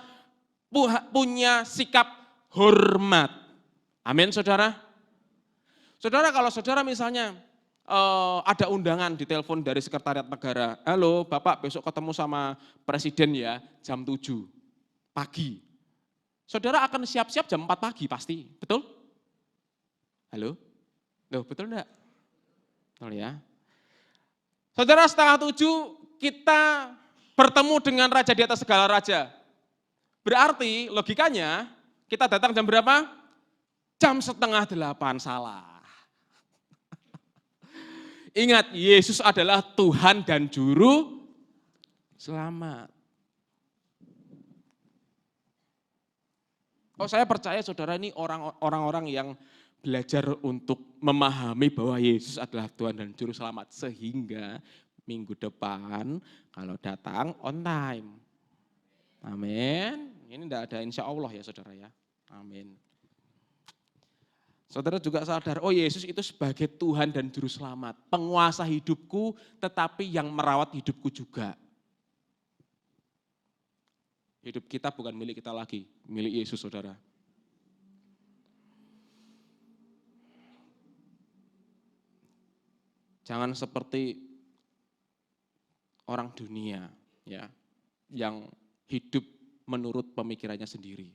Speaker 1: punya sikap hormat. Amin, saudara. Saudara, kalau saudara misalnya ada undangan di telepon dari sekretariat negara, halo Bapak besok ketemu sama Presiden ya jam 7 pagi. Saudara akan siap-siap jam 4 pagi pasti, betul? Halo? Loh, betul enggak? Betul ya. Saudara, 6:30 kita bertemu dengan raja di atas segala raja. Berarti logikanya kita datang jam berapa? Jam 7:30, salah. Ingat, Yesus adalah Tuhan dan Juru Selamat. Oh, saya percaya saudara ini orang-orang yang belajar untuk memahami bahwa Yesus adalah Tuhan dan Juru Selamat. Sehingga minggu depan kalau datang on time. Amin. Ini tidak ada insya Allah ya saudara ya. Amin. Saudara juga sadar, oh Yesus itu sebagai Tuhan dan Juru Selamat. Penguasa hidupku tetapi yang merawat hidupku juga. Hidup kita bukan milik kita lagi, milik Yesus saudara. Jangan seperti orang dunia ya, yang hidup menurut pemikirannya sendiri.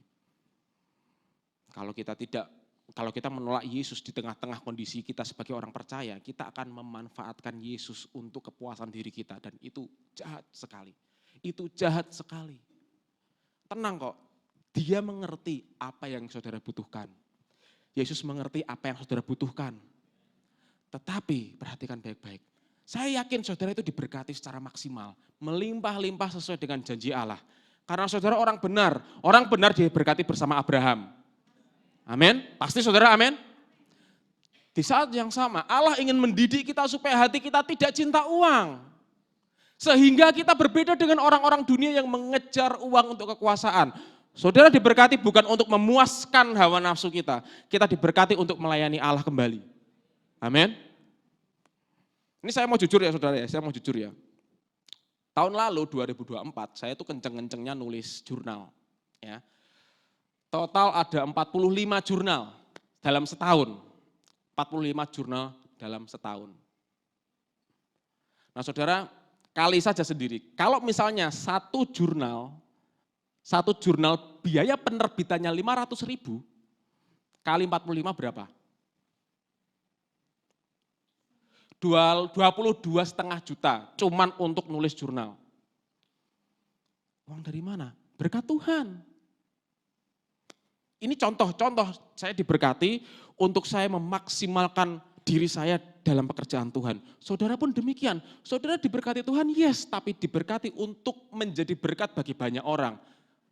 Speaker 1: Kalau kita menolak Yesus di tengah-tengah kondisi kita sebagai orang percaya, kita akan memanfaatkan Yesus untuk kepuasan diri kita dan itu jahat sekali. Itu jahat sekali. Tenang kok, dia mengerti apa yang saudara butuhkan. Yesus mengerti apa yang saudara butuhkan. Tetapi perhatikan baik-baik. Saya yakin saudara itu diberkati secara maksimal, melimpah-limpah sesuai dengan janji Allah. Karena saudara orang benar diberkati bersama Abraham. Amin, pasti saudara amin. Di saat yang sama Allah ingin mendidik kita supaya hati kita tidak cinta uang. Sehingga kita berbeda dengan orang-orang dunia yang mengejar uang untuk kekuasaan. Saudara diberkati bukan untuk memuaskan hawa nafsu kita. Kita diberkati untuk melayani Allah kembali. Amin. Ini saya mau jujur ya saudara ya, saya mau jujur ya. Tahun lalu 2024 saya tuh kenceng-kencengnya nulis jurnal. Ya. Total ada 45 jurnal dalam setahun. 45 jurnal dalam setahun. Nah saudara, kali saja sendiri. Kalau misalnya satu jurnal biaya penerbitannya 500.000, kali 45 berapa? 22,5 juta cuman untuk nulis jurnal. Uang dari mana? Berkat Tuhan. Ini contoh saya diberkati untuk saya memaksimalkan diri saya dalam pekerjaan Tuhan. Saudara pun demikian. Saudara diberkati Tuhan, yes, tapi diberkati untuk menjadi berkat bagi banyak orang.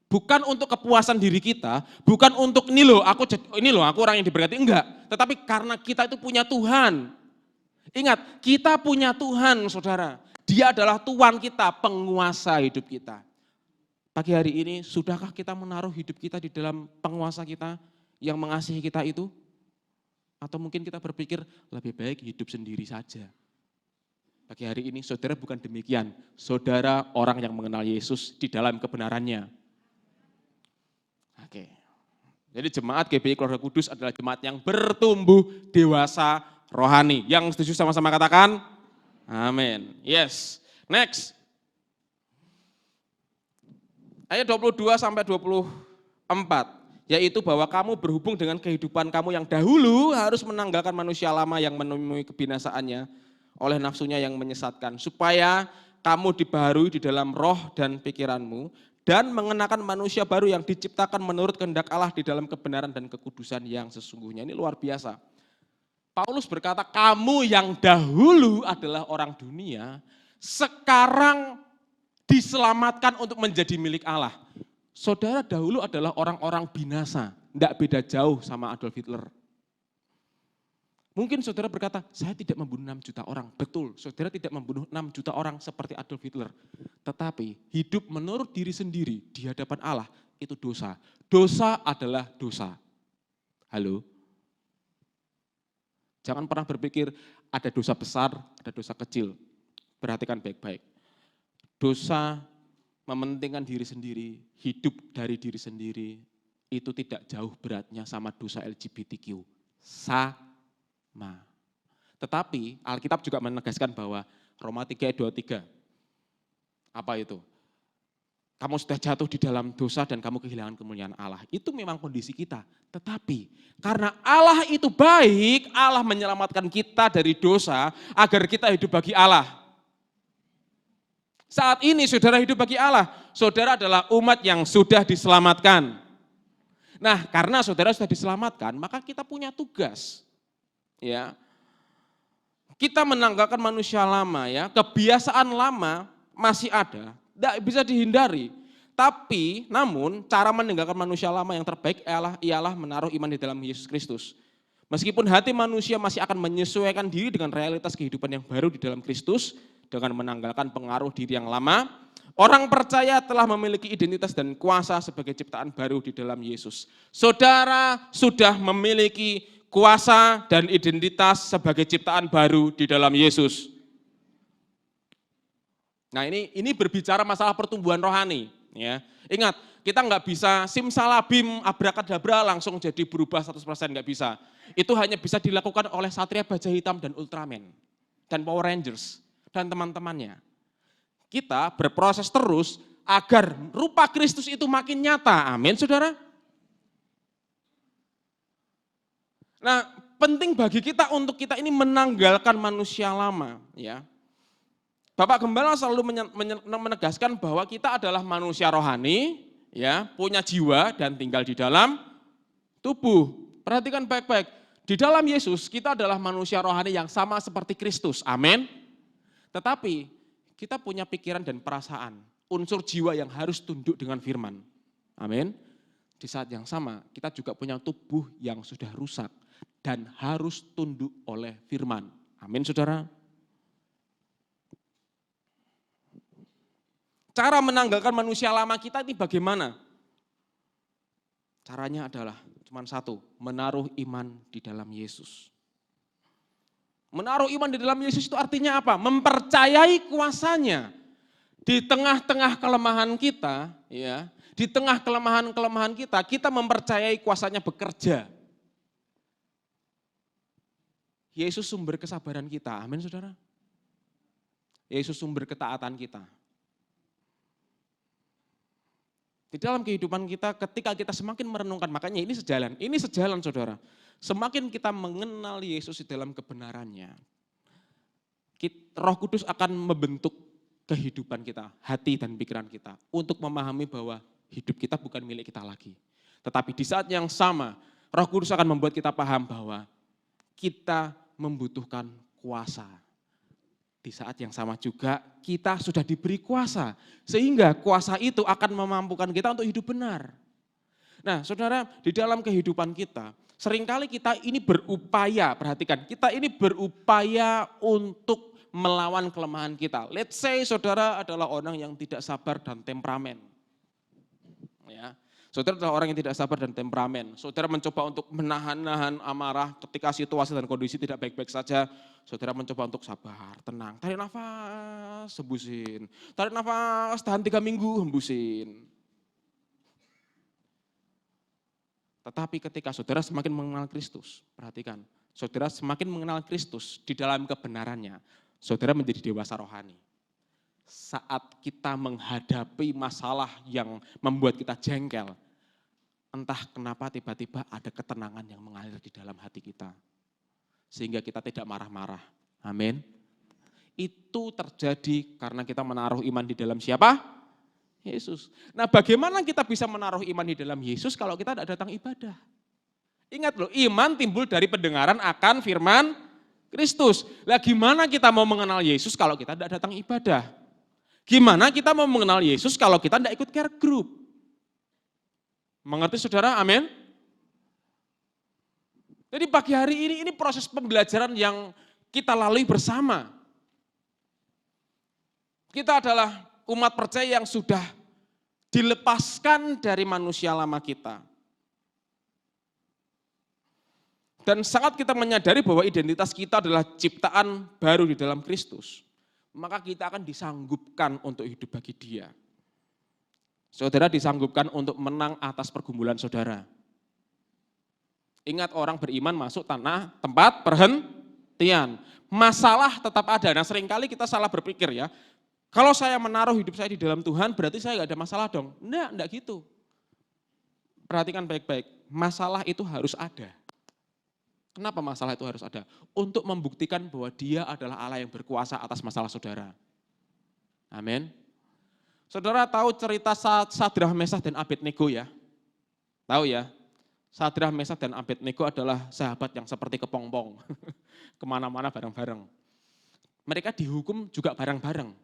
Speaker 1: Bukan untuk kepuasan diri kita, bukan untuk ini loh aku orang yang diberkati, enggak. Tetapi karena kita itu punya Tuhan. Ingat, kita punya Tuhan, saudara. Dia adalah Tuhan kita, penguasa hidup kita. Pagi hari ini, sudahkah kita menaruh hidup kita di dalam penguasa kita yang mengasihi kita itu? Atau mungkin kita berpikir lebih baik hidup sendiri saja. Pagi hari ini saudara bukan demikian. Saudara orang yang mengenal Yesus di dalam kebenarannya. Oke. Jadi jemaat GBI Keluarga Kudus adalah jemaat yang bertumbuh dewasa rohani. Yang setuju sama-sama katakan? Amin. Yes. Next. Ayat 22 sampai 24. yaitu bahwa kamu berhubung dengan kehidupan kamu yang dahulu harus menanggalkan manusia lama yang menemui kebinasaannya oleh nafsunya yang menyesatkan, supaya kamu dibaharui di dalam roh dan pikiranmu dan mengenakan manusia baru yang diciptakan menurut kehendak Allah di dalam kebenaran dan kekudusan yang sesungguhnya. Ini luar biasa. Paulus berkata, kamu yang dahulu adalah orang dunia, sekarang diselamatkan untuk menjadi milik Allah. Saudara dahulu adalah orang-orang binasa, tidak beda jauh sama Adolf Hitler. Mungkin saudara berkata, saya tidak membunuh 6 juta orang. Betul, saudara tidak membunuh 6 juta orang seperti Adolf Hitler. Tetapi hidup menurut diri sendiri di hadapan Allah itu dosa. Dosa adalah dosa. Halo? Jangan pernah berpikir ada dosa besar, ada dosa kecil. Perhatikan baik-baik. Dosa mementingkan diri sendiri, hidup dari diri sendiri, itu tidak jauh beratnya sama dosa LGBTQ. Tetapi Alkitab juga menegaskan bahwa Roma 3 ayat 23, apa itu? Kamu sudah jatuh di dalam dosa dan kamu kehilangan kemuliaan Allah. Itu memang kondisi kita. Tetapi karena Allah itu baik, Allah menyelamatkan kita dari dosa agar kita hidup bagi Allah. Saat ini saudara hidup bagi Allah, saudara adalah umat yang sudah diselamatkan. Nah, karena saudara sudah diselamatkan, maka kita punya tugas. Ya, kita menanggalkan manusia lama, ya, kebiasaan lama masih ada, tidak bisa dihindari. Tapi, namun cara meninggalkan manusia lama yang terbaik ialah menaruh iman di dalam Yesus Kristus. Meskipun hati manusia masih akan menyesuaikan diri dengan realitas kehidupan yang baru di dalam Kristus, dengan menanggalkan pengaruh diri yang lama, orang percaya telah memiliki identitas dan kuasa sebagai ciptaan baru di dalam Yesus. Saudara sudah memiliki kuasa dan identitas sebagai ciptaan baru di dalam Yesus. Nah, ini berbicara masalah pertumbuhan rohani, ya. Ingat, kita nggak bisa simsalabim abrakadabra langsung jadi berubah 100%, nggak bisa. Itu hanya bisa dilakukan oleh Satria Baja Hitam dan Ultraman dan Power Rangers dan teman-temannya. Kita berproses terus agar rupa Kristus itu makin nyata. Amin, saudara. Nah, penting bagi kita untuk kita ini menanggalkan manusia lama, ya. Bapak Gembala selalu menegaskan bahwa kita adalah manusia rohani, ya, punya jiwa dan tinggal di dalam tubuh. Perhatikan baik-baik. Di dalam Yesus kita adalah manusia rohani yang sama seperti Kristus. Amin. Tetapi kita punya pikiran dan perasaan, unsur jiwa yang harus tunduk dengan firman. Amin. Di saat yang sama kita juga punya tubuh yang sudah rusak dan harus tunduk oleh firman. Amin, saudara. Cara menanggalkan manusia lama kita ini bagaimana? Caranya adalah cuma satu, menaruh iman di dalam Yesus. Menaruh iman di dalam Yesus itu artinya apa? Mempercayai kuasanya. Di tengah-tengah kelemahan kita, ya, di tengah kelemahan-kelemahan kita mempercayai kuasanya bekerja. Yesus sumber kesabaran kita, amin saudara. Yesus sumber ketaatan kita. Di dalam kehidupan kita ketika kita semakin merenungkan, makanya ini sejalan saudara. Semakin kita mengenal Yesus di dalam kebenarannya, Roh Kudus akan membentuk kehidupan kita, hati dan pikiran kita untuk memahami bahwa hidup kita bukan milik kita lagi. Tetapi di saat yang sama, Roh Kudus akan membuat kita paham bahwa kita membutuhkan kuasa. Di saat yang sama juga kita sudah diberi kuasa, sehingga kuasa itu akan memampukan kita untuk hidup benar. Nah saudara, di dalam kehidupan kita, seringkali kita ini berupaya, perhatikan, kita ini berupaya untuk melawan kelemahan kita. Let's say saudara adalah orang yang tidak sabar dan temperamen. Ya. Saudara adalah orang yang tidak sabar dan temperamen. Saudara mencoba untuk menahan-nahan amarah ketika situasi dan kondisi tidak baik-baik saja. Saudara mencoba untuk sabar, tenang. Tarik nafas, hembusin. Tarik nafas, tahan 3 minggu, hembusin. Tetapi ketika saudara semakin mengenal Kristus, perhatikan. Saudara semakin mengenal Kristus di dalam kebenarannya. Saudara menjadi dewasa rohani. Saat kita menghadapi masalah yang membuat kita jengkel, entah kenapa tiba-tiba ada ketenangan yang mengalir di dalam hati kita. Sehingga kita tidak marah-marah. Amin. Itu terjadi karena kita menaruh iman di dalam siapa? Yesus. Nah, bagaimana kita bisa menaruh iman di dalam Yesus kalau kita tidak datang ibadah? Ingat loh, iman timbul dari pendengaran akan firman Kristus. Lah gimana kita mau mengenal Yesus kalau kita tidak datang ibadah? Gimana kita mau mengenal Yesus kalau kita tidak ikut care group? Mengerti saudara? Amin. Jadi pagi hari ini proses pembelajaran yang kita lalui bersama. Kita adalah umat percaya yang sudah dilepaskan dari manusia lama kita. Dan saat kita menyadari bahwa identitas kita adalah ciptaan baru di dalam Kristus, maka kita akan disanggupkan untuk hidup bagi Dia. Saudara disanggupkan untuk menang atas pergumulan saudara. Ingat, orang beriman masuk tempat perhentian. Masalah tetap ada. Nah, seringkali kita salah berpikir ya. Kalau saya menaruh hidup saya di dalam Tuhan, berarti saya nggak ada masalah dong. Enggak gitu. Perhatikan baik-baik. Masalah itu harus ada. Kenapa masalah itu harus ada? Untuk membuktikan bahwa Dia adalah Allah yang berkuasa atas masalah saudara. Amin. Saudara tahu cerita Sadrah, Mesakh, dan Abednego ya? Tahu ya? Sadrah, Mesakh, dan Abednego adalah sahabat yang seperti kepompong. Kemana-mana bareng-bareng. Mereka dihukum juga bareng-bareng.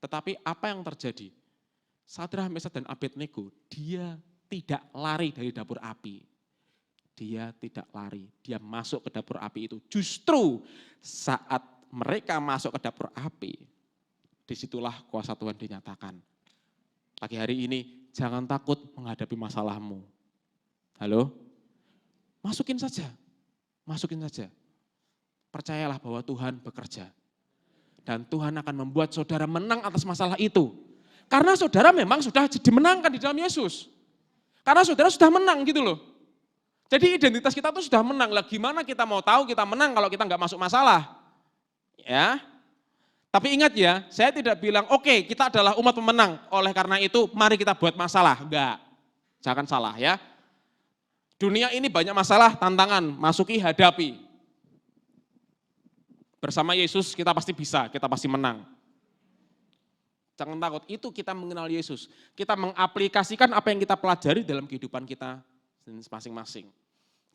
Speaker 1: Tetapi apa yang terjadi? Sadrah, Mesakh, dan Abednego, dia tidak lari dari dapur api. Dia tidak lari, dia masuk ke dapur api itu. Justru saat mereka masuk ke dapur api, disitulah kuasa Tuhan dinyatakan. Pagi hari ini, jangan takut menghadapi masalahmu. Halo? Masukin saja. Percayalah bahwa Tuhan bekerja. Dan Tuhan akan membuat saudara menang atas masalah itu. Karena saudara memang sudah dimenangkan di dalam Yesus. Karena saudara sudah menang gitu loh. Jadi identitas kita tuh sudah menang. Lah gimana kita mau tahu kita menang kalau kita nggak masuk masalah? Ya. Tapi ingat ya, saya tidak bilang oke, kita adalah umat pemenang. Oleh karena itu mari kita buat masalah. Enggak. Jangan salah ya. Dunia ini banyak masalah, tantangan, masuki, hadapi. Bersama Yesus kita pasti bisa, kita pasti menang. Jangan takut, itu kita mengenal Yesus. Kita mengaplikasikan apa yang kita pelajari dalam kehidupan kita masing-masing.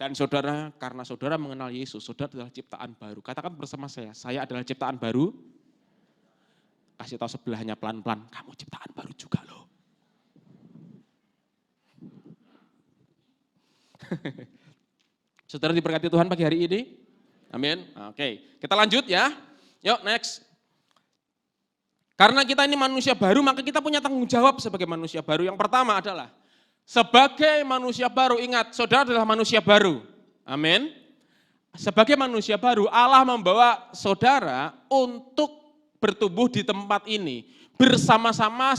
Speaker 1: Dan saudara, karena saudara mengenal Yesus, saudara adalah ciptaan baru. Katakan bersama saya adalah ciptaan baru. Kasih tahu sebelahnya pelan-pelan, kamu ciptaan baru juga loh. Saudara diberkati Tuhan pagi hari ini? Amin. Oke, kita lanjut ya. Yuk next. Karena kita ini manusia baru, maka kita punya tanggung jawab sebagai manusia baru. Yang pertama adalah, sebagai manusia baru, ingat, saudara adalah manusia baru. Amin. Sebagai manusia baru, Allah membawa saudara untuk bertumbuh di tempat ini. Bersama-sama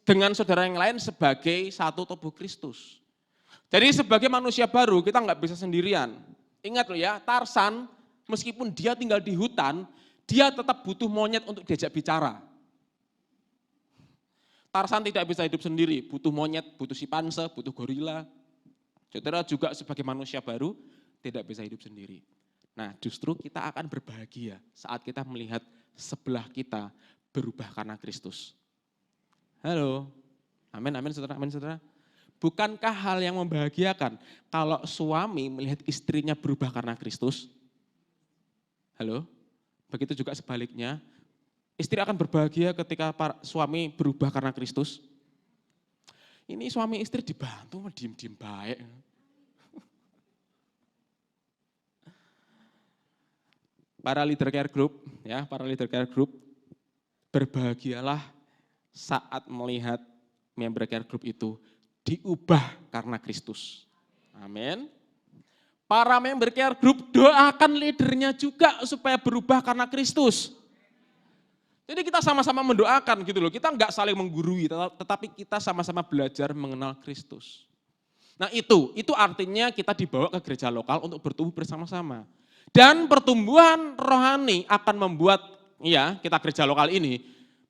Speaker 1: dengan saudara yang lain sebagai satu tubuh Kristus. Jadi sebagai manusia baru kita nggak bisa sendirian. Ingat loh ya, Tarsan meskipun dia tinggal di hutan, dia tetap butuh monyet untuk diajak bicara. Tarsan tidak bisa hidup sendiri, butuh monyet, butuh simpanse, butuh gorila. Saudara juga sebagai manusia baru tidak bisa hidup sendiri. Nah justru kita akan berbahagia saat kita melihat sebelah kita berubah karena Kristus. Halo, amin, amin saudara, amin saudara. Bukankah hal yang membahagiakan kalau suami melihat istrinya berubah karena Kristus? Halo? Begitu juga sebaliknya, istri akan berbahagia ketika suami berubah karena Kristus. Ini suami istri dibantu, diem-diem baik. Para leader care group, ya, para leader care group, berbahagialah saat melihat member care group itu diubah karena Kristus. Amin. Para member care group doakan leadernya juga supaya berubah karena Kristus. Jadi kita sama-sama mendoakan gitu loh. Kita enggak saling menggurui, tetapi kita sama-sama belajar mengenal Kristus. Nah itu artinya kita dibawa ke gereja lokal untuk bertumbuh bersama-sama. Dan pertumbuhan rohani akan membuat kita gereja lokal ini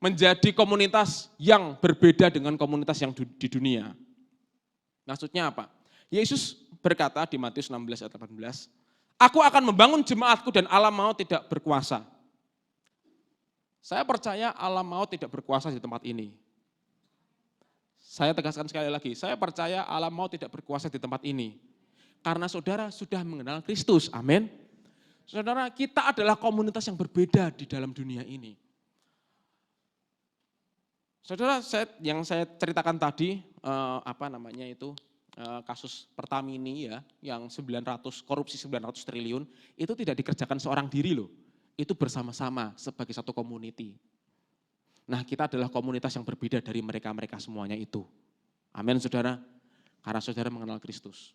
Speaker 1: menjadi komunitas yang berbeda dengan komunitas yang di dunia. Maksudnya apa? Yesus berkata di Matius 16 ayat 18, aku akan membangun jemaatku dan alam maut tidak berkuasa. Saya percaya alam maut tidak berkuasa di tempat ini. Saya tegaskan sekali lagi, saya percaya alam maut tidak berkuasa di tempat ini. Karena saudara sudah mengenal Kristus, amin. Saudara, kita adalah komunitas yang berbeda di dalam dunia ini. Saudara, yang saya ceritakan tadi, kasus Pertamini ya, yang 900 korupsi 900 triliun, itu tidak dikerjakan seorang diri loh. Itu bersama-sama sebagai satu community. Nah, kita adalah komunitas yang berbeda dari mereka-mereka semuanya itu. Amin, saudara. Karena saudara mengenal Kristus.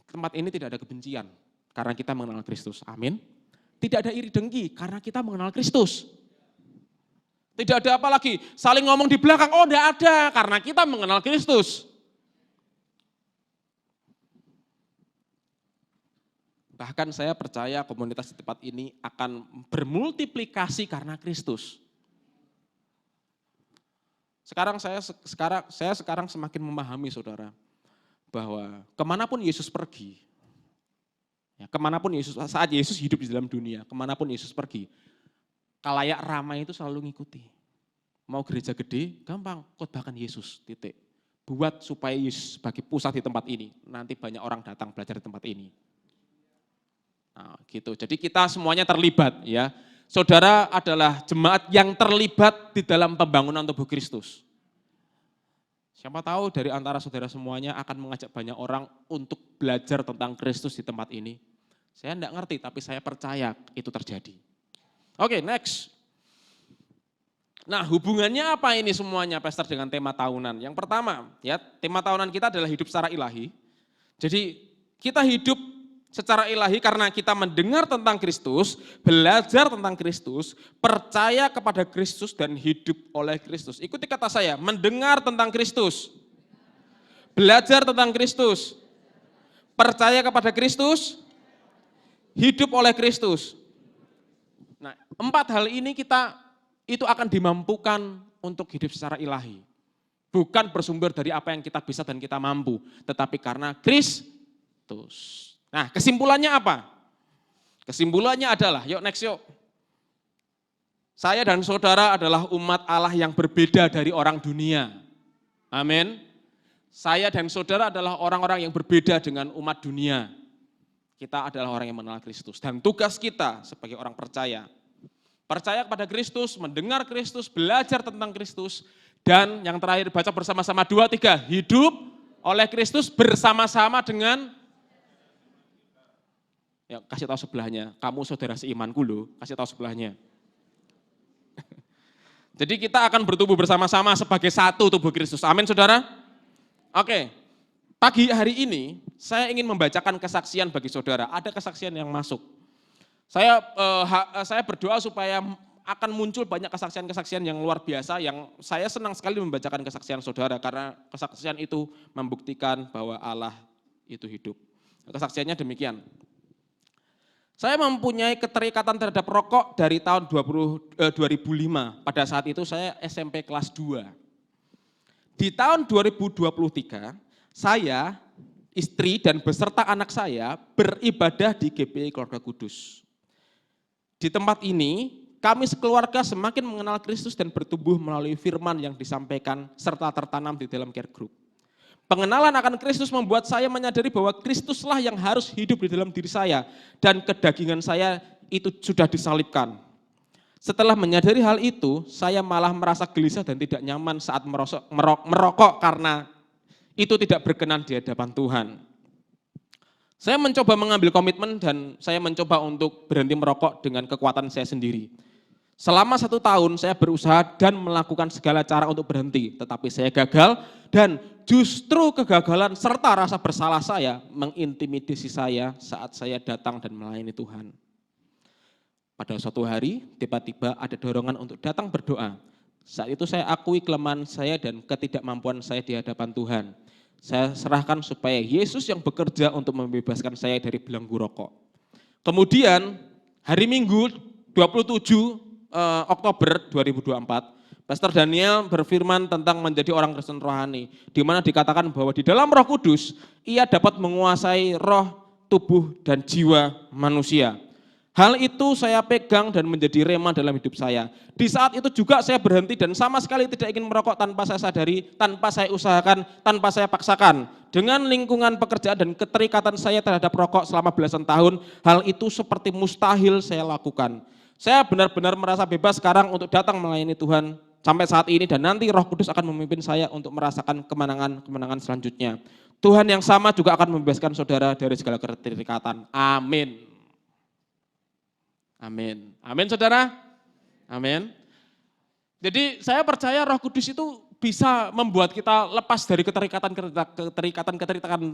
Speaker 1: Tempat ini tidak ada kebencian karena kita mengenal Kristus. Amin. Tidak ada iri dengki karena kita mengenal Kristus. Tidak ada apa lagi, saling ngomong di belakang, oh tidak ada karena kita mengenal Kristus. Bahkan saya percaya komunitas di tempat ini akan bermultiplikasi karena Kristus. Saya sekarang semakin memahami saudara, bahwa kemanapun Yesus pergi, saat Yesus hidup di dalam dunia, kemanapun Yesus pergi, kalayak ramai itu selalu ngikuti. Mau gereja gede, gampang, khotbahkan Yesus, titik. Buat supaya Yesus sebagai pusat di tempat ini, nanti banyak orang datang belajar di tempat ini. Nah, gitu. Jadi kita semuanya terlibat ya. Saudara adalah jemaat yang terlibat di dalam pembangunan tubuh Kristus. Siapa tahu dari antara saudara semuanya akan mengajak banyak orang untuk belajar tentang Kristus di tempat ini. Saya enggak ngerti, tapi saya percaya itu terjadi. Oke, next. Nah, hubungannya apa ini semuanya, Pastor, dengan tema tahunan? Yang pertama, ya, tema tahunan kita adalah hidup secara ilahi. Jadi, kita hidup secara ilahi karena kita mendengar tentang Kristus, belajar tentang Kristus, percaya kepada Kristus dan hidup oleh Kristus. Ikuti kata saya, mendengar tentang Kristus, belajar tentang Kristus, percaya kepada Kristus, hidup oleh Kristus. Nah, 4 hal ini itu akan dimampukan untuk hidup secara ilahi. Bukan bersumber dari apa yang kita bisa dan kita mampu, tetapi karena Kristus. Nah, kesimpulannya apa? Kesimpulannya adalah, yuk next yuk. Saya dan saudara adalah umat Allah yang berbeda dari orang dunia. Amin. Saya dan saudara adalah orang-orang yang berbeda dengan umat dunia. Kita adalah orang yang mengenal Kristus. Dan tugas kita sebagai orang percaya kepada Kristus, mendengar Kristus, belajar tentang Kristus, dan yang terakhir baca bersama-sama 2, 3, hidup oleh Kristus bersama-sama dengan, ya kasih tahu sebelahnya, kamu saudara seimanku loh, kasih tahu sebelahnya. Jadi kita akan bertumbuh bersama-sama sebagai satu tubuh Kristus, amin saudara? Oke, pagi hari ini saya ingin membacakan kesaksian bagi saudara, ada kesaksian yang masuk. Saya berdoa supaya akan muncul banyak kesaksian-kesaksian yang luar biasa yang saya senang sekali membacakan kesaksian saudara karena kesaksian itu membuktikan bahwa Allah itu hidup. Kesaksiannya demikian. Saya mempunyai keterikatan terhadap rokok dari tahun 2005. Pada saat itu saya SMP kelas 2. Di tahun 2023, saya, istri dan beserta anak saya beribadah di GPI Keluarga Kudus. Di tempat ini, kami sekeluarga semakin mengenal Kristus dan bertumbuh melalui firman yang disampaikan serta tertanam di dalam care group. Pengenalan akan Kristus membuat saya menyadari bahwa Kristuslah yang harus hidup di dalam diri saya dan kedagingan saya itu sudah disalibkan. Setelah menyadari hal itu, saya malah merasa gelisah dan tidak nyaman saat merokok karena itu tidak berkenan di hadapan Tuhan. Saya mencoba mengambil komitmen dan saya mencoba untuk berhenti merokok dengan kekuatan saya sendiri. Selama 1 tahun saya berusaha dan melakukan segala cara untuk berhenti, tetapi saya gagal dan justru kegagalan serta rasa bersalah saya mengintimidasi saya saat saya datang dan melayani Tuhan. Pada suatu hari, tiba-tiba ada dorongan untuk datang berdoa. Saat itu saya akui kelemahan saya dan ketidakmampuan saya di hadapan Tuhan. Saya serahkan supaya Yesus yang bekerja untuk membebaskan saya dari belenggu rokok. Kemudian hari Minggu 27 Oktober 2024, Pastor Daniel berfirman tentang menjadi orang Kristen rohani, di mana dikatakan bahwa di dalam Roh Kudus ia dapat menguasai roh, tubuh, dan jiwa manusia. Hal itu saya pegang dan menjadi rema dalam hidup saya. Di saat itu juga saya berhenti dan sama sekali tidak ingin merokok tanpa saya sadari, tanpa saya usahakan, tanpa saya paksakan. Dengan lingkungan pekerjaan dan keterikatan saya terhadap rokok selama belasan tahun, hal itu seperti mustahil saya lakukan. Saya benar-benar merasa bebas sekarang untuk datang melayani Tuhan sampai saat ini dan nanti Roh Kudus akan memimpin saya untuk merasakan kemenangan-kemenangan selanjutnya. Tuhan yang sama juga akan membebaskan saudara dari segala keterikatan. Amin. Amin. Amin saudara. Amin. Jadi saya percaya Roh Kudus itu bisa membuat kita lepas dari keterikatan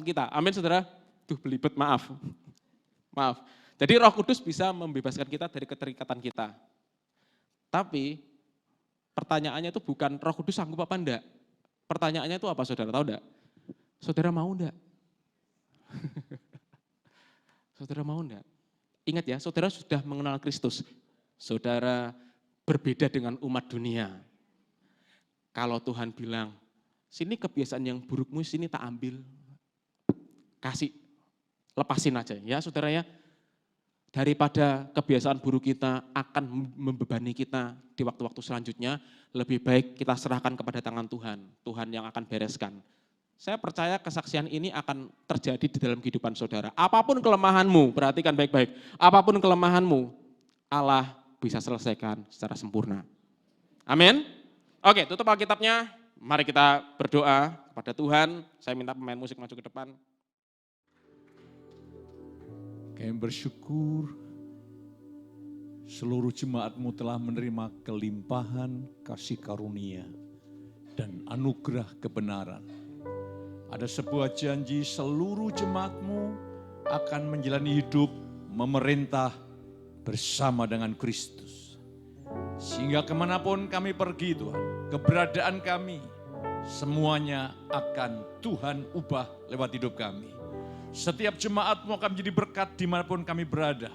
Speaker 1: kita. Amin saudara. Tuh belibet, maaf. Maaf. Jadi Roh Kudus bisa membebaskan kita dari keterikatan kita. Tapi pertanyaannya itu bukan Roh Kudus sanggup apa enggak. Pertanyaannya itu apa saudara, tahu enggak? Saudara mau enggak? Saudara mau enggak? Ingat ya, saudara sudah mengenal Kristus. Saudara berbeda dengan umat dunia. Kalau Tuhan bilang, sini kebiasaan yang burukmu sini tak ambil. Kasih, lepasin aja ya saudara ya. Daripada kebiasaan buruk kita akan membebani kita di waktu-waktu selanjutnya, lebih baik kita serahkan kepada tangan Tuhan. Tuhan yang akan bereskan. Saya percaya kesaksian ini akan terjadi di dalam kehidupan saudara. Apapun kelemahanmu, perhatikan baik-baik. Apapun kelemahanmu, Allah bisa selesaikan secara sempurna. Amin. Oke, tutup Alkitabnya. Mari kita berdoa kepada Tuhan. Saya minta pemain musik maju ke depan.
Speaker 2: Kami bersyukur seluruh jemaat-Mu telah menerima kelimpahan kasih karunia dan anugerah kebenaran. Ada sebuah janji seluruh jemaat-Mu akan menjalani hidup memerintah bersama dengan Kristus. Sehingga kemanapun kami pergi Tuhan, keberadaan kami semuanya akan Tuhan ubah lewat hidup kami. Setiap jemaat-Mu akan menjadi berkat dimanapun kami berada.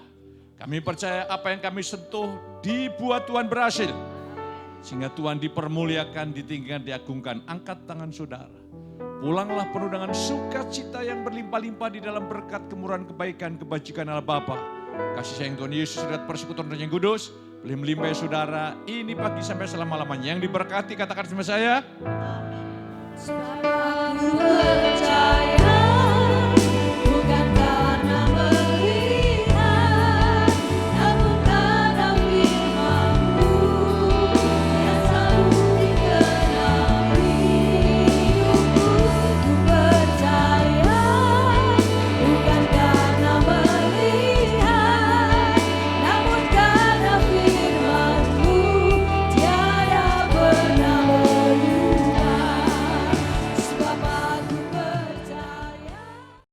Speaker 2: Kami percaya apa yang kami sentuh dibuat Tuhan berhasil. Sehingga Tuhan dipermuliakan, ditinggikan, diagungkan. Angkat tangan saudara. Pulanglah penuh dengan sukacita yang berlimpah-limpah di dalam berkat kemurahan kebaikan, kebajikan Allah Bapa. Kasih sayang Tuhan Yesus, surat persekutuan Roh yang Kudus, boleh melimpah saudara ini pagi sampai selama-lamanya. Yang diberkati katakan sama saya. Amin.